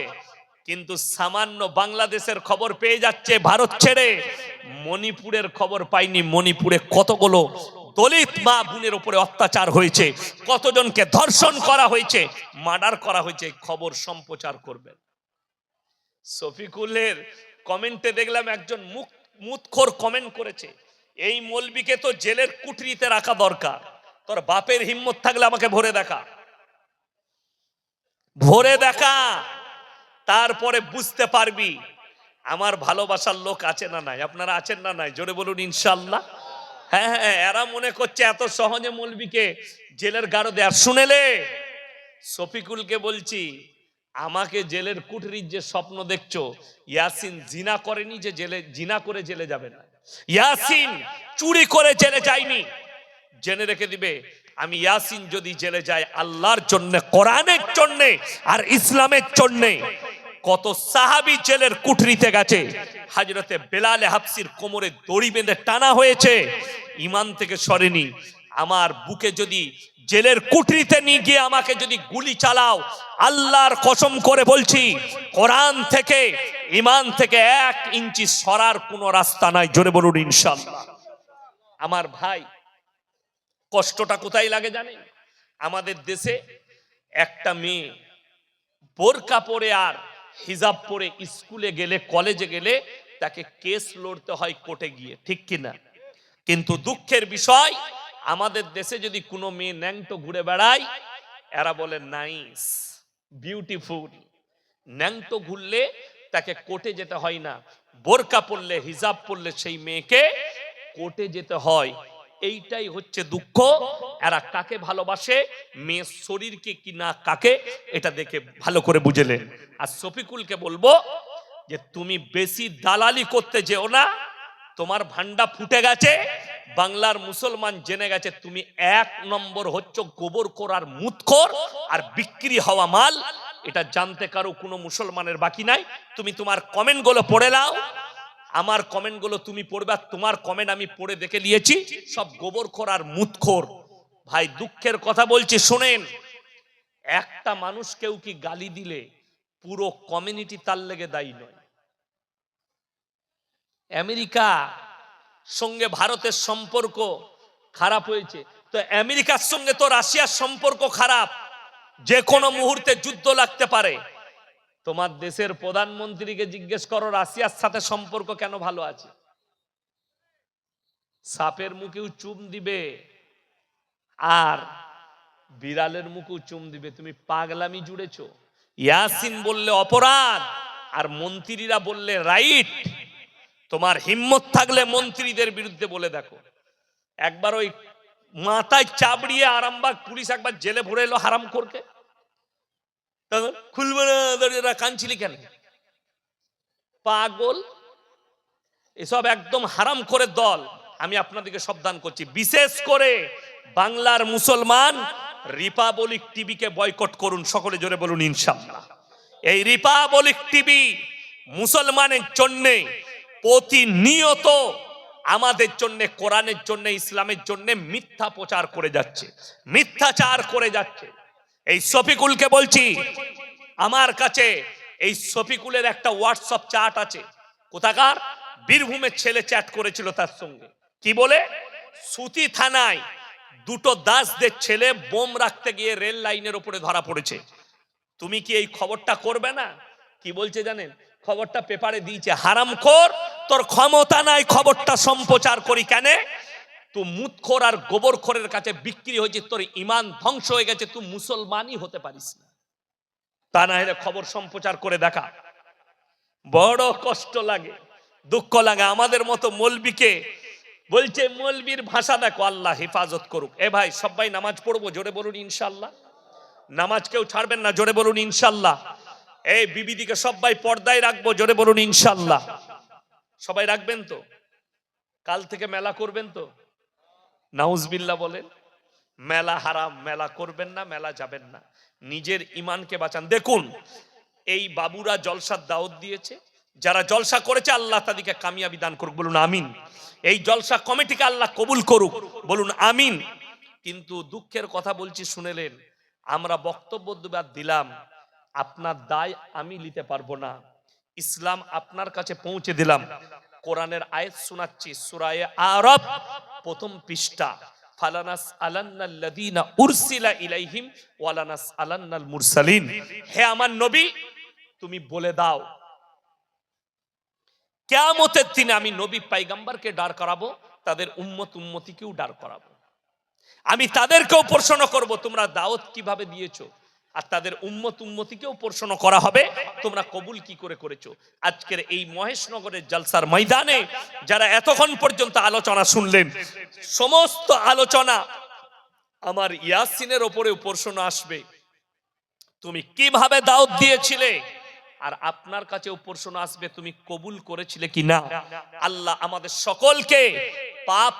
কিন্তু সামান্য বাংলাদেশের খবর পেয়ে যাচ্ছে ভারত ছেড়ে। মণিপুরের খবর পাইনি। মণিপুরে কতগুলো দলিত মা বোনের উপরে অত্যাচার হয়েছে, কতজনকে ধর্ষণ করা হয়েছে, মার্ডার করা হয়েছে, খবর সম্প্রচার করবেন। শফিকুলের কমেন্টে দেখলাম একজন মুতখোর কমেন্ট করেছে, এই মৌলবীকে তো জেলের কুঠরিতে রাখা দরকার। তোর বাপের হিম্মত থাকলে আমাকে ভরে দেখা, ভরে দেখা, তারপরে বুঝতে পারবি আমার ভালোবাসার লোক আছে না নাই। আপনারা আছেন না নাই? জোরে বলুন ইনশাআল্লাহ। হ্যাঁ হ্যাঁ, এরা মনে করছে এত সহজে মৌলবীকে জেলের গাড়ো দেয়। শুনেলে শফিকুলকে বলছি, আমাকে জেলের কুঠরির যে স্বপ্ন দেখছো, ইয়াসিন জিনা করেনি যে জেলে, জিনা করে জেলে যাবে না। ইয়াসিন চুরি করে জেলে যায়নি। জেনে রেখে দিবে, আমি ইয়াসিন যদি জেলে যায় আল্লাহর জন্য, কোরআনের জন্য আর ইসলামের জন্য। কত সাহাবী জেলের কুঠরিতে গেছে, হযরতে বেলাল হাবশির কোমরে দড়ি বেঁধে টানা হয়েছে, ঈমান থেকে সরেনি। আমার বুকে যদি জেলের কুঠরিতে নিয়ে গিয়ে আমাকে যদি গুলি চালাও, আল্লাহর কসম করে বলছি, কোরআন থেকে ঈমান থেকে 1 ইঞ্চি সরার কোনো রাস্তা নাই। জোরে বলুন ইনশাআল্লাহ। আমার ভাই, কষ্টটা কোথায় লাগে জানেন? আমাদের দেশে একটা মেয়ে বোরকা পরে আর হিজাব পরে স্কুলে গেলে, কলেজে গেলে তাকে কেস লড়তে হয় কোর্টে গিয়ে, ঠিক কিনা? কিন্তু দুঃখের বিষয়, আমাদের দেশে যদি কোনো মেয়ে ন্যাংটো ঘুরে বেড়ায়, এরা বলে নাইস, বিউটিফুল। ন্যাংটো ঘুরলে তাকে কোর্টে যেতে হয় না, বোরকা পরলে, হিজাব পরলে সেই মেয়েকে কোর্টে যেতে হয়। এইটাই হচ্ছে দুঃখ। এরা কাকে ভালোবাসে, মেয়ের শরীরকে কি না কাকে, এটা দেখে ভালো করে বুঝেলেন। আর শফিকুলকে বলবো যে তুমি বেশি দালালি করতে যেও না, তোমার ভান্ডা ফুটে গেছে, বাংলার মুসলমান জেনে গেছে তুমি 1 নম্বর হচ্ছে গোবর করার মুতখোর আর বিক্রি হওয়া মাল। এটা জানতে কারো কোনো মুসলমানের বাকি নাই। তুমি তোমার কমেন্ট গুলো পড়ে নাও, আমার কমেন্ট গুলো তুমি পড়বে, আর তোমার কমেন্ট আমি পড়ে দেখে নিয়েছি, সব গোবর করার মুতখোর। ভাই দুঃখের কথা বলছি শোনেন, একটা মানুষ কেউ কি গালি দিলে পুরো কমিউনিটি তার লেগে দায়ী নয়। আমেরিকা সঙ্গে ভারতের সম্পর্ক খারাপ হয়েছে, তো আমেরিকার সঙ্গে তো রাশিয়ার সম্পর্ক খারাপ, যে কোনো মুহূর্তে যুদ্ধ লাগতে পারে। তোমার দেশের প্রধানমন্ত্রীকে জিজ্ঞেস করো রাশিয়ার সাথে সম্পর্ক কেন ভালো আছে? সাপের মুখেও চুম দিবে আর বিড়ালের মুখেও চুম দিবে। তুমি পাগলামি জুড়েছো। ইয়াসিন বললে অপরাধ আর মন্ত্রীরা বললে রাইট। তোমার হিম্মত থাকলে মন্ত্রীদের বিরুদ্ধে বলে দেখো। একবার ওই মাথায় চাবড়িয়ে আরামবাগ পুলিশ একবার জেলে ভরে এলো হারাম করকে, খুলবে না দরজাটা, কাঁদছিলি কেন? পাগল। এসব একদম হারাম করে দল। আমি আপনাদেরকে সাবধান করছি, বিশেষ করে বাংলার মুসলমান রিপাবলিক টিভিকে বয়কট করুন। সকলে জোরে বলুন ইনশাআল্লাহ। এই রিপাবলিক টিভি মুসলমানের জন্য প্রতিনিয়ত আমাদের জন্য, কোরআনের জন্য, ইসলামের জন্য মিথ্যা প্রচার করে যাচ্ছে, মিথ্যাচার করে যাচ্ছে। এই শফিকুলকে বলছি, আমার কাছে এই শফিকুলের একটা হোয়াটসঅ্যাপ চ্যাট আছে। কোথাকার? বীরভূমের ছেলে চ্যাট করেছিল তার সঙ্গে। কি বলে? সুতি থানায় দুটো দাসদের ছেলে বোম রাখতে গিয়ে রেল লাইনের উপরে ধরা পড়েছে। তুমি কি এই খবরটা করবে না? কি বলছে জানেন? খবরটা পেপারে দিয়েছে, হারামখোর তোর ক্ষমতা নাই খবরটা সম্প্রচার করি কেন? তুই মুতখোর আর গোবরখোরের কাছে বিক্রি হয়েছে, তোর ঈমান ধ্বংস হয়ে গেছে, তুই মুসলমানই হতে পারিস না। তা না হলে খবর সম্প্রচার করে দেখা। বড় কষ্ট লাগে, দুঃখ লাগে। আমাদের মতো মৌলবীকে বলছে, মৌলবীর ভাষা দেখো, আল্লাহ হেফাজত করুক। এ ভাই সবাই নামাজ পড়বো, জোরে বলুন ইনশাআল্লাহ। নামাজ কেউ ছাড়বেন না, জোরে বলুন ইনশাআল্লাহ। এই বিবিদিকে সবাই পর্দায় রাখবো, জোরে বলুন ইনশাআল্লাহ। সবাই রাখবেন তো? কাল থেকে মেলা করবেন তো? নাউজবিল্লাহ বলেন। মেলা হারাম, মেলা করবেন না, মেলা যাবেন না। নিজের ঈমানকে বাঁচান। দেখুন এই বাবুরা জলসার দাওয়াত দিয়েছে, যারা জলসা করেছে আল্লাহ তাদেরকে কামিয়াবি দান করুক, বলুন আমিন। এই জলসা কমিটিকে আল্লাহ কবুল করুক, বলুন আমিন। কিন্তু দুঃখের কথা বলছি শুনেলেন, আমরা বক্তব্য দিলাম, আপনার দায় আমি নিতে পারবো না। ইসলাম আপনার কাছে পৌঁছে দিলাম। কোরআনের আয়াত শোনাচ্ছি, সূরা আরাফ প্রথম পৃষ্ঠা, ফালানাস আলান্নাল্লাযীনা উরসিলা ইলাইহিম ওয়ালানাস আলান্নাল মুরসালিন। হে আমার নবী, তুমি বলে দাও কিয়ামতের দিনে আমি নবী পয়গম্বরকে দাঁড় করাবো, তাদের উম্মত উম্মতিকেও দাঁড় করাবো। আমি তাদেরকেও প্রশ্ন করব তোমরা দাওয়াত কিভাবে দিয়েছো, আর তাদের উম্মত উম্মতিকেও প্রশ্ন করা হবে তোমরা কবুল কি করে করেছো। আজকের এই মহেশনগরের জলসার ময়দানে যারা এতক্ষণ পর্যন্ত আলোচনা শুনলেন, সমস্ত আলোচনা আমার ইয়াসিনের উপরেও প্রশ্ন আসবে, তুমি কিভাবে দাওয়াত দিয়েছিলে, আর আপনার কাছেও প্রশ্ন আসবে তুমি কবুল করেছিলে কিনা। আল্লাহ আমাদের সকলকে পাপ